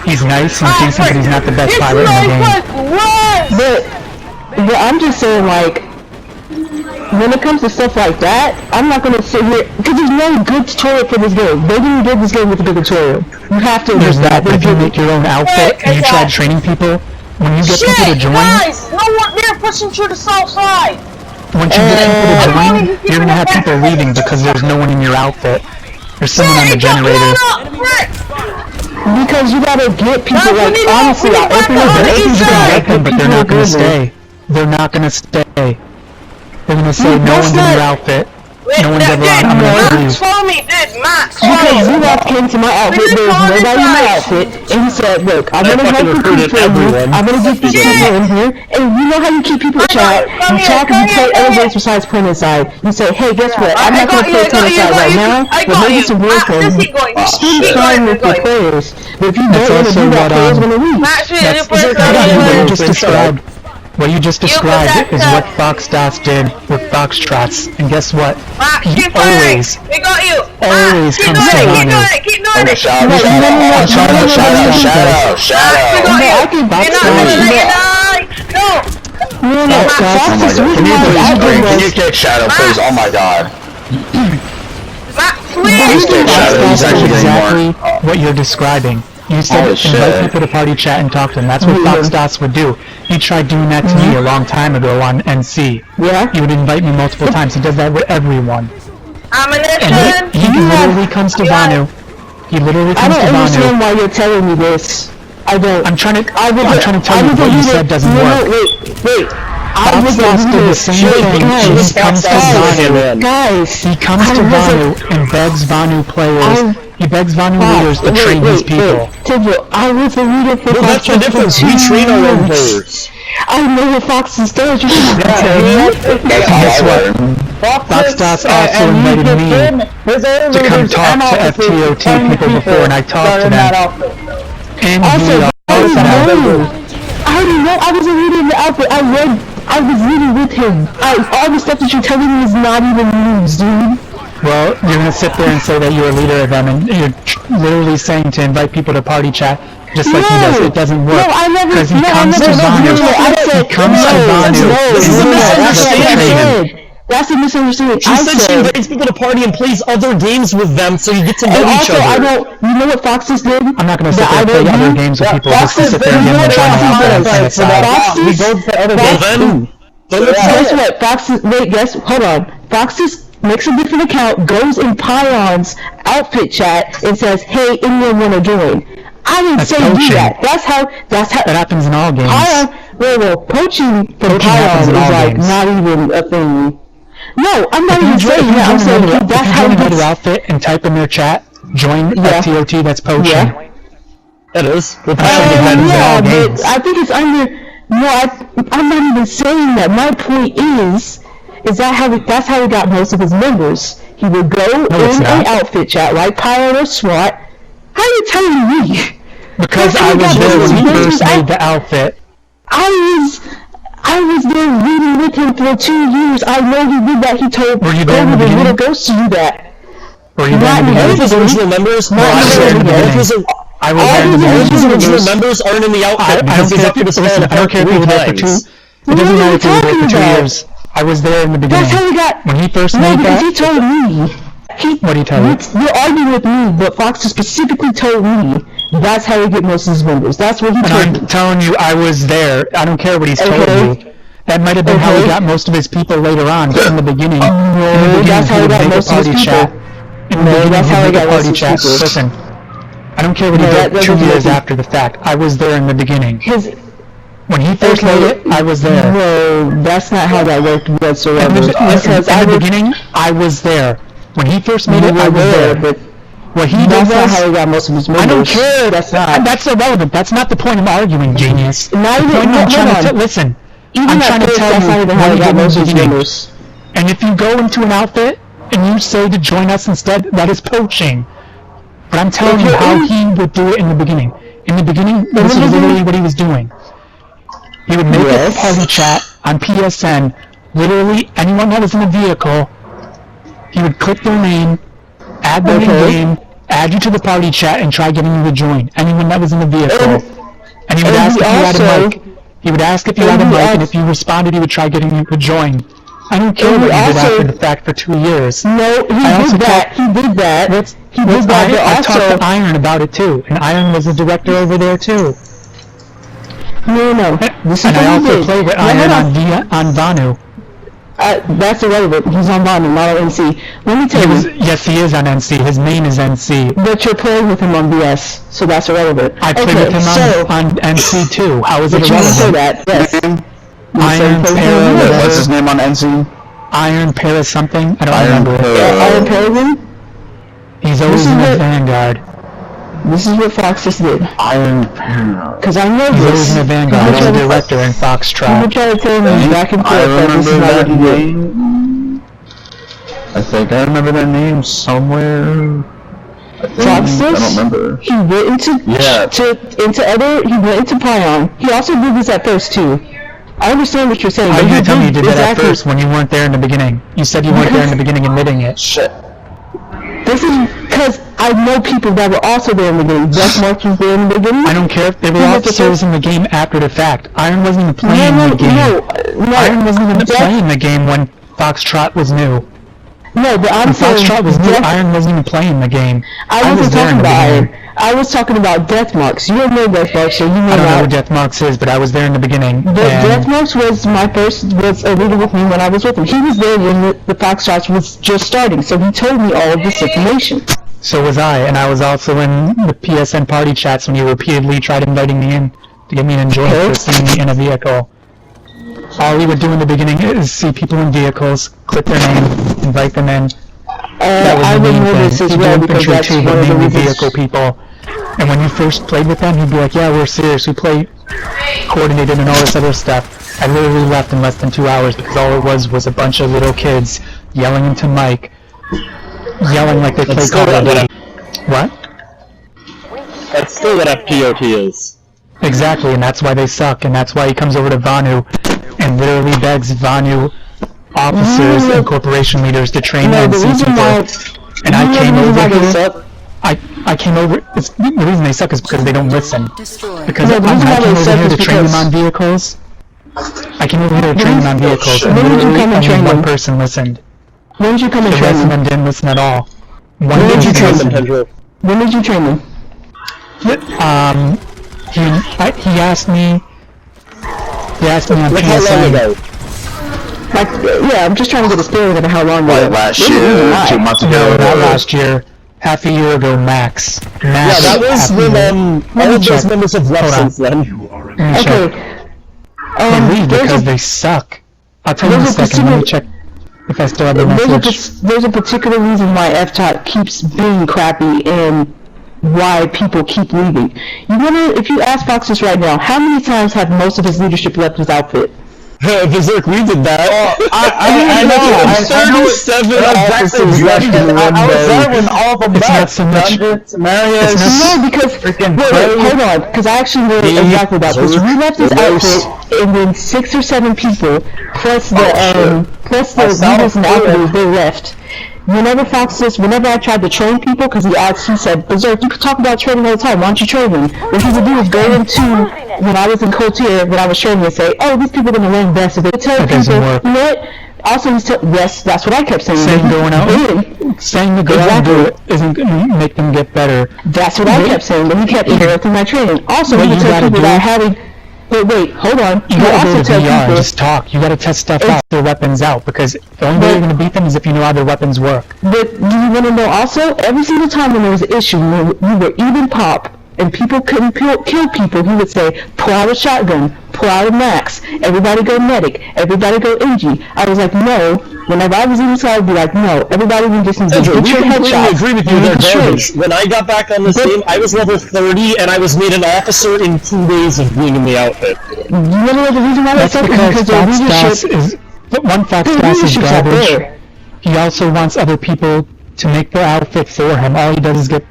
S3: He's nice and decent, but he's not the best pilot in the game.
S4: But I'm just saying, like, when it comes to stuff like that, I'm not gonna sit here, because there's no good tutorial for this game. They didn't get this game with a good tutorial. You have to
S3: there's that, but if you make your own outfit and you try training people, when you get people to join...
S6: Guys! No one there pushing through the south side!
S3: Once you get people to join, you're gonna have people leaving because there's no one in your outfit. There's someone on the generator.
S4: Because you gotta get people, like, honestly, I open up the
S3: you can get them, but they're not gonna stay. They're not gonna stay. They're gonna say, no one's in your outfit. No one's ever on. I'm gonna leave.
S4: Because you walked into my outfit, there was nobody in my outfit, and he said, look, I'm gonna help recruit for you, I'm gonna get these people in here, and you know how you keep people in chat, you talk and you play other games besides Planetside. You say, hey, guess what, I'm not gonna play Planetside right now, but maybe some real things. Spend time with your players, but if you don't want to do that, players gonna leave.
S3: What you just described is what Foxdots did with Foxtrots, and guess what? He always comes to Nano.
S2: Can you kick Shadow, please? Oh my god.
S3: That's exactly what you're describing. You said invite people to party chat and talk to them. That's what Foxdots would do. He tried doing that to me a long time ago on NC.
S4: Yeah?
S3: He would invite me multiple times. He does that with everyone.
S6: And
S3: he literally comes to Vanu. He literally comes to Vanu.
S4: I don't understand why you're telling me this. I don't.
S3: I'm trying to tell you what you said doesn't work.
S4: Wait.
S3: Foxdots did the same thing. He comes to Vanu.
S4: Guys.
S3: He comes to Vanu and begs Vanu players. He begs Vanu leaders to train his people.
S4: Tendril, I was a leader for
S1: Fox. That's the difference. We train our own players.
S4: I know what Fox's does. You
S3: guess what? Foxdots also invited me to come talk to FTOT people before, and I talked to them. And
S4: also, I already know I was a leader in the outfit. I was reading with him. All the stuff that you're telling me is not even news, dude.
S3: Well, you're gonna sit there and say that you're a leader of them, and you're literally saying to invite people to party chat, just like he does. It doesn't work.
S4: No, I never.
S3: Because he comes to Vanu. He comes to Vanu.
S4: That's a misunderstanding.
S1: She said she invites people to party and plays other games with them, so you get to know each other.
S4: I don't. You know what Foxes did?
S3: I'm not gonna sit there and play other games with people just to sit there and give them a try to help
S4: We go to other games. Guess what? Foxes. Wait. Hold on. Foxes makes a different account, goes in Pion's outfit chat, and says, "Hey, anyone want to join?" I didn't say do that. That's how. That
S3: happens in all games.
S4: Well, poaching from Pion is like not even a thing. No, I'm not even saying that. I'm saying that's how you
S3: another outfit and type in their chat, join FTOT. That's poaching.
S1: Yeah. It is.
S4: But I think it's under. No, I'm not even saying that. My point is that's how he got most of his members. He would go in an outfit chat like Pion or SWAT. How are you telling me?
S3: Because I was there when he first made the outfit.
S4: I was there reading with him for 2 years. I know he did that. He told the little ghost to do that.
S3: Were you there in the beginning?
S1: All of his original members
S3: I was there in the beginning.
S1: All of his original members aren't in the outfit because he's after this man.
S3: I don't care if he was there for 2. It doesn't matter if he was there for 2 years. I was there in the beginning.
S4: That's how he got.
S3: When he first made that.
S4: He told me.
S3: What did he tell you?
S4: You're arguing with me, but Fox specifically told me that's how he get most of his members. That's what he told me.
S3: I'm telling you, I was there. I don't care what he's told you. That might have been how he got most of his people later on, but in the beginning,
S4: that's how he got most of his people.
S3: That's how he got most of his people. Listen, I don't care what he did 2 years after the fact. I was there in the beginning. When he first made it, I was there.
S4: No, that's not how that worked whatsoever.
S3: In the beginning, I was there. When he first made it, I was there.
S4: But
S3: what he did
S4: that's
S3: was,
S4: not how he got most of his members.
S3: I don't care.
S4: That's
S3: irrelevant. That's not the point I'm arguing, genius.
S4: Not
S3: the
S4: even.
S3: point I'm trying to listen. I'm trying to tell you
S4: how he got most of his members.
S3: And if you go into an outfit and you say to join us instead, that is poaching. But I'm telling you how he would do it in the beginning. In the beginning, this is literally what he was doing. He would make a party chat on PSN. Literally, anyone that was in a vehicle, he would click their name, add them in game, add you to the party chat, and try getting you to join. Anyone that was in the vehicle. And he would ask if you had a mic. He would ask if you had a mic, and if you responded, he would try getting you to join. I don't care what he did after the fact for 2 years.
S4: No, he did that. He did that.
S3: I talked to Iron about it too, and Iron was the director over there too.
S4: No.
S3: And I also played with Iron on Vanu.
S4: That's irrelevant. He's on Vanu, not on NC. Let me tell you.
S3: Yes, he is on NC. His main is NC.
S4: But you're playing with him on BS, so that's irrelevant.
S3: I played with him on NC too. How is it irrelevant?
S4: You didn't say that. Yes.
S3: Iron Para.
S2: What's his name on NC?
S3: Iron Para something. I don't remember.
S4: Iron Paragon?
S3: He's always in the Vanguard.
S4: This is what Fox just did.
S2: Iron Para.
S4: Because I know
S3: He's
S4: this.
S3: always in the Vanguard. He's the director in Foxtrot.
S4: You try to tell me back and forth that this is not what he did.
S2: I think I remember that name somewhere.
S4: Fox
S2: I don't remember.
S4: He went into Pion. He also did this at first too. I understand what you're saying.
S3: How are you going to tell me you did that at first when you weren't there in the beginning? You said you weren't there in the beginning admitting it.
S2: Shit.
S4: This is because I know people that were also there in the beginning. Death March was there in the beginning.
S3: I don't care if they were officers in the game after the fact. Iron wasn't even playing the game.
S4: No,
S3: Iron wasn't even playing the game when Foxtrot was new.
S4: No, but I'm saying
S3: Foxtrot was new. Iron wasn't even playing the game.
S4: I wasn't talking about Iron. I was talking about Death Marks. You don't know Death Marks, so you know
S3: I don't know who Death Marks is, but I was there in the beginning.
S4: Death Marks was a leader with me when I was with him. He was there when the Foxtrots was just starting, so he told me all of this information.
S3: So was I, and I was also in the PSN party chats when you repeatedly tried inviting me in to get me an enjoyment for seeing me in a vehicle. All we would do in the beginning is see people in vehicles, click their name, invite them in. That was the main thing. He'd do infantry too, but mainly vehicle people. And when you first played with them, he'd be like, yeah, we're serious, we play coordinated and all this other stuff. I literally left in less than 2 hours because all it was a bunch of little kids yelling into mic, yelling like they play Call of Duty. What?
S1: That's still what FTOT is.
S3: Exactly, and that's why they suck, and that's why he comes over to Vanu and literally begs Vanu officers and corporation leaders to train NC people. And I came over here. I came over. The reason they suck is because they don't listen. Because I came over here to train them on vehicles. I came over here to train them on vehicles, and literally only one person listened.
S4: When did you come and
S3: train them? The rest of them didn't listen at all.
S1: When did you train them, Tendril?
S4: When did you train them?
S3: He asked me. He asked me on PSN.
S4: Like, yeah, I'm just trying to get a steering of how long.
S2: Like last year, 2 months ago.
S3: No, not last year. Half a year ago, max.
S1: Yeah, that was when all of those members have left since then.
S4: Okay.
S3: They leave because they suck. I'll tell you in a second. Let me check if I still have the message.
S4: There's a particular reason why F-Top keeps being crappy and why people keep leaving. If you ask Foxes right now, how many times have most of his leadership left his outfit?
S1: Berserk, we did that.
S5: I know.
S1: 37 officers left in one
S5: I was
S1: day.
S5: there when all of them left.
S3: It's not so much.
S4: No, because wait, hold on, because I actually knew exactly about this. We left his outfit, and then 6 or 7 people plus the leaders and operators they left. Whenever I tried to train people, because he said, Berserk, you could talk about training all the time, why don't you train them? What he would do is go into, when I was in Cotier, when I was training, and say, oh, these people are going to learn best. If they tell people, you know what? Also, yes, that's what I kept saying.
S3: Saying to go out and do it isn't going to make them get better.
S4: That's what I kept saying, but he kept interrupting my training. Also, he would tell people that having... Wait, hold on.
S3: You gotta go to VR and just talk. You gotta test stuff out, their weapons out, because the only way you're gonna beat them is if you know how their weapons work.
S4: But do you want to know also, every single time when there was an issue, when we were even pop, and people couldn't kill people, he would say, pull out a shotgun, pull out a max, everybody go medic, everybody go NG. I was like, no. Whenever I was in this, I would be like, no, everybody just needs to get your headshots.
S1: I agree with you there, garbage. When I got back on this team, I was level 30, and I was made an officer in 2 days of being in the outfit.
S4: You know the reason why
S3: that's because Fox Gas is... One Fox Gas is garbage. He also wants other people to make their outfit for him. All he does is get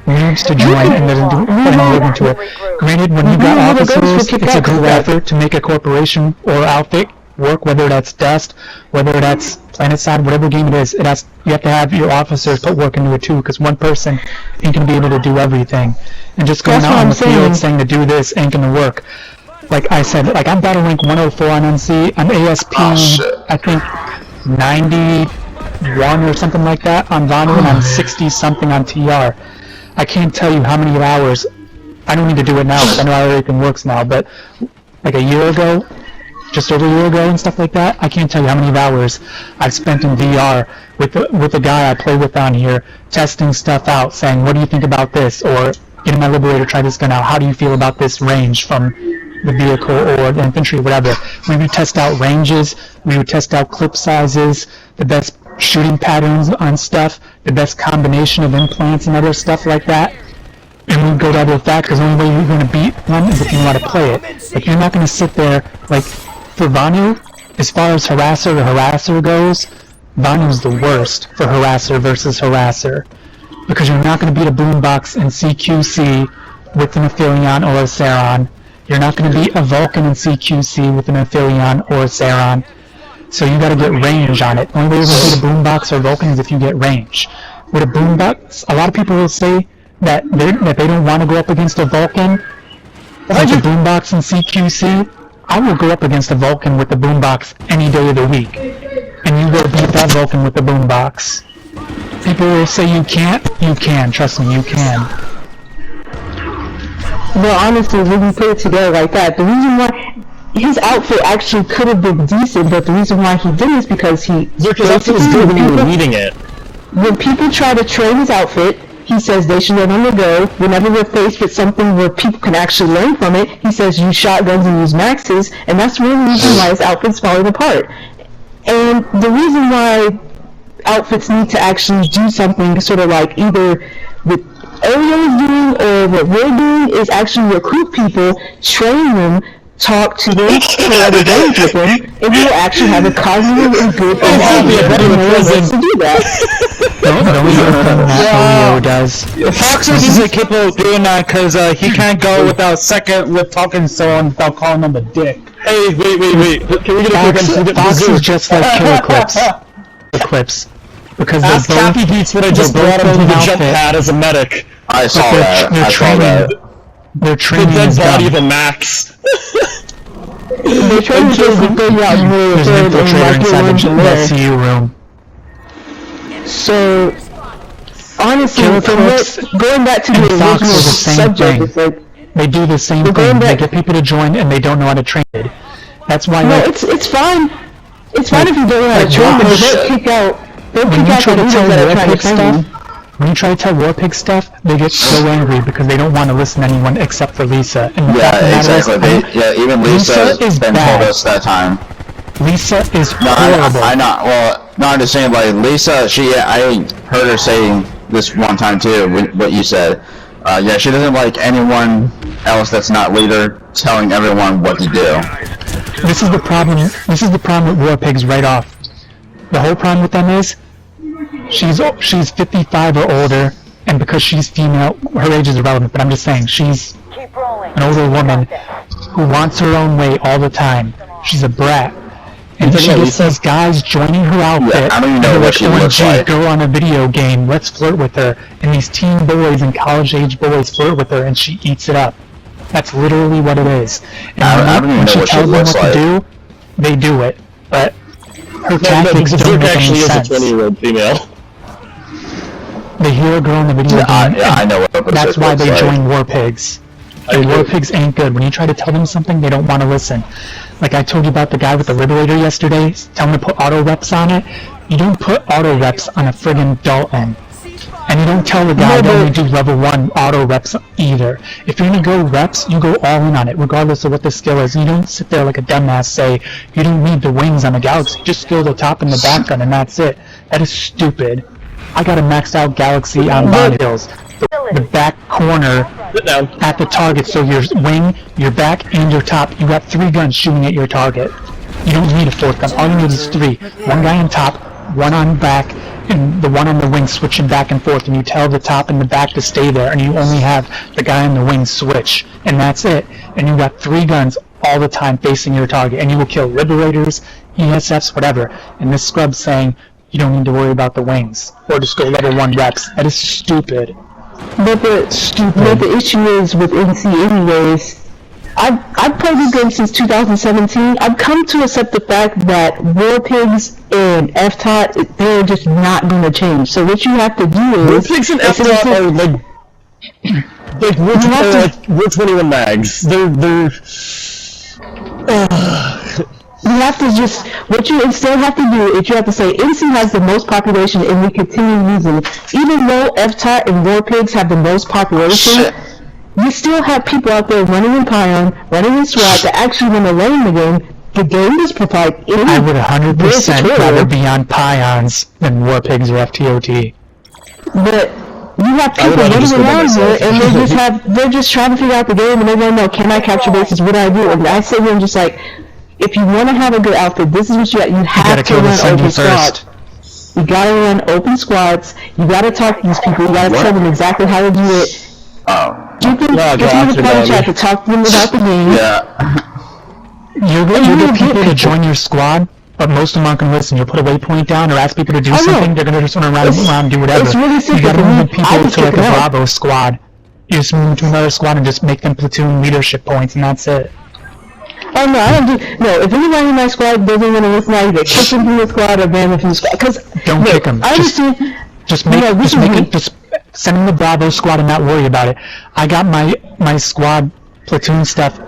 S3: noobs to join and doesn't do anything into it. Granted, when you got officers, it's a group effort to make a corporation or outfit work, whether that's Dust, whether that's Planetside, whatever game it is. You have to have your officers put work into it too, because one person ain't gonna be able to do everything. And just going out on the field saying to do this ain't gonna work. Like I said, like I'm battle rank 104 on NC, I'm ASP, I think 91 or something like that on Vanu, and I'm 60 something on TR. I can't tell you how many hours. I don't need to do it now because I know how everything works now, but like a year ago, just over a year ago and stuff like that, I can't tell you how many hours I've spent in VR with the guy I play with on here, testing stuff out, saying, what do you think about this? Or, getting my Liberator, try this gun out, how do you feel about this range from the vehicle or the infantry, whatever. We would test out ranges, we would test out clip sizes, the best shooting patterns on stuff, the best combination of implants and other stuff like that. And we'd go double with that, because the only way you're going to beat one is if you know how to play it. Like, you're not going to sit there, like, for Vanu, as far as harasser goes, Vanu's the worst for harasser versus harasser. Because you're not going to beat a boombox in CQC with an Aphelion or a Saron. You're not going to beat a Vulcan in CQC with an Aphelion or a Saron. So you got to get range on it. The only way you're going to beat a boombox or Vulcan is if you get range. With a boombox, a lot of people will say that they don't want to go up against a Vulcan like a boombox in CQC. I will go up against a Vulcan with the boombox any day of the week, and you will beat that Vulcan with the boombox. People will say you can't. You can. Trust me, you can.
S4: Well, honestly, when we put it together like that, the reason why his outfit actually could have been decent, but the reason why he didn't is because
S1: Your outfit was good when you were reading it.
S4: When people try to train his outfit, he says they should learn on the go. Whenever we're faced with something where people can actually learn from it, he says use shotguns and use maxes, and that's the real reason why his outfit's falling apart. And the reason why outfits need to actually do something sort of like either what Elio is doing or what we're doing is actually recruit people, train them, talk to them, play other games with them, and we will actually have a cognitive and good to do that.
S3: Elio does.
S5: Fox is capable of doing that because he can't go without talking to someone without calling them a dick.
S1: Hey, wait. Can we get a quick
S3: Fox is just like Killer Clips. Clips. Because
S1: Ask Cappy Beats what I just brought him to the jump pad as a medic.
S2: I saw that.
S3: They're training
S1: the dead
S3: is
S1: body
S3: dumb.
S1: of a max.
S4: They're trying to figure out
S3: There's an infiltrator inside the CU room.
S4: So, honestly, going back to the
S3: Fox
S4: original
S3: is the same
S4: subject,
S3: thing.
S4: it's like
S3: They do the same thing. They get people to join and they don't know how to train it. That's why.
S4: No, it's fine. It's fine if you don't want to join, but don't kick out. Don't kick out the leaders that are trying to defend you.
S3: When you try to tell Warpig stuff, they get so angry because they don't want to listen to anyone except for Lisa. And
S2: yeah, exactly. Even Lisa has been told us that time.
S3: Lisa is horrible.
S2: I know. Well, no, I'm just saying, like, Lisa, I heard her saying this one time too, what you said. Yeah, she doesn't like anyone else that's not leader telling everyone what to do.
S3: This is the problem. This is the problem with Warpigs right off. The whole problem with them is she's 55 or older, and because she's female, her age is irrelevant. But I'm just saying, she's an older woman who wants her own way all the time. She's a brat. And she gets these guys joining her outfit.
S2: Yeah, I don't even know what she looks like.
S3: Girl on a video game, let's flirt with her. And these teen boys and college-age boys flirt with her, and she eats it up. That's literally what it is. And
S2: I don't even know what she looks like.
S3: When she tells them what to do, they do it. But her tactics don't make any sense.
S1: Is a 20-year-old female.
S3: They hear a girl in the video game.
S2: I know what
S3: that's why they join Warpigs. Warpigs ain't good. When you try to tell them something, they don't want to listen. Like I told you about the guy with the Liberator yesterday, tell him to put auto reps on it. You don't put auto reps on a friggin' Dalton. And you don't tell the guy to only do level 1 auto reps either. If you're gonna go reps, you go all in on it, regardless of what the skill is. You don't sit there like a dumbass say, you don't need the wings on the Galaxy, just skill the top and the back gun and that's it. That is stupid. I got a maxed out Galaxy on Bond Hills. The back corner at the target, so your wing, your back, and your top, you got 3 guns shooting at your target. You don't need a 4th gun, all you need is 3. 1 guy on top, 1 on back, and the 1 on the wing switching back and forth, and you tell the top and the back to stay there, and you only have the guy on the wing switch, and that's it. And you got 3 guns all the time facing your target, and you will kill Liberators, ESFs, whatever. And this scrub's saying, you don't need to worry about the wings, or just go level 1 reps. That is stupid.
S4: But the issue is with NC anyways, I've played this game since 2017. I've come to accept the fact that Warpigs and FTOT, they're just not going to change. So what you have to do is...
S1: Warpigs and FTOT are like we're 21 mags. They're
S4: you have to just, what you instead have to do is you have to say NC has the most population and we continue using it. Even though FTOT and Warpigs have the most population, you still have people out there running in Pion, running in SWAT that actually want to learn the game. The game does provide
S3: I would 100% rather be on Pions than Warpigs or FTOT.
S4: But you have people running around here and they're just trying to figure out the game and they don't know, can I capture bases, what do I do? And I sit here and just like, if you want to have a good outfit, this is what you have to run open squads. You gotta run open squads, you gotta talk to these people, you gotta tell them exactly how to do it. You can get to the party chat to talk to them about the game.
S3: You'll get people to join your squad, but most of them aren't going to listen. You'll put a waypoint down or ask people to do something, they're going to just run around and do whatever.
S4: It's really simple.
S3: You gotta move people to like a Bravo squad. You just move to another squad and just make them platoon leadership points and that's it.
S4: Oh no, I don't do. No, if anybody in my squad doesn't want to listen, I either kick them from the squad or ban them from the squad.
S3: Don't kick them. Just send them to Bravo squad and not worry about it. I got my squad platoon stuff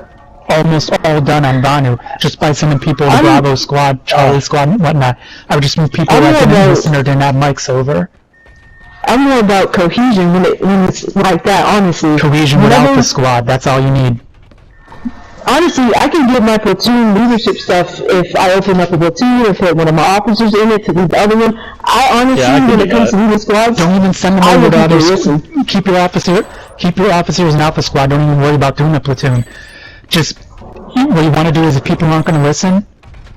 S3: almost all done on Banu just by sending people to Bravo squad, Charlie squad, and whatnot. I would just move people that didn't listen or didn't have mics over.
S4: I'm more about cohesion when it's like that, honestly.
S3: Cohesion without the squad, that's all you need.
S4: Honestly, I can give my platoon leadership stuff if I open up a platoon or put one of my officers in it to lead the other one. I honestly, when it comes to leading squads,
S3: don't even send them over to others. Keep your officers in Alpha Squad. Don't even worry about doing a platoon. Just what you want to do is if people aren't going to listen,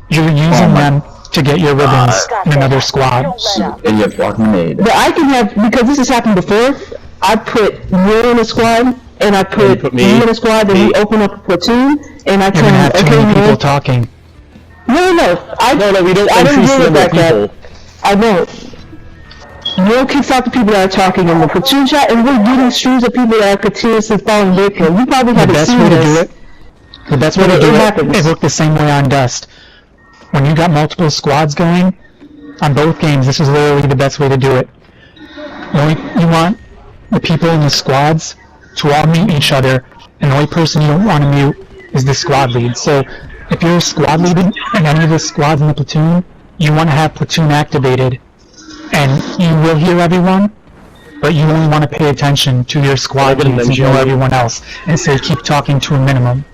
S3: you're using them to get your ribbons in another squad.
S2: Idiot fucking made.
S4: But I can have, because this has happened before, I put you in a squad. And I put me in a squad, then we open up a platoon, and I tell them, okay,
S3: man. People talking.
S4: No, we don't. I don't do it like that. I don't. Neil kicks out the people that are talking in the platoon chat, and we're getting streams of people that are continuously following their kill. You probably haven't seen this.
S3: The best way to do it worked the same way on Dust. When you got multiple squads going, on both games, this is literally the best way to do it. You want the people in the squads to all mute each other, and the only person you don't want to mute is the squad lead. So if you're a squad leader in any of the squads in the platoon, you want to have platoon activated, and you will hear everyone, but you only want to pay attention to your squad leads and ignore everyone else, and say keep talking to a minimum.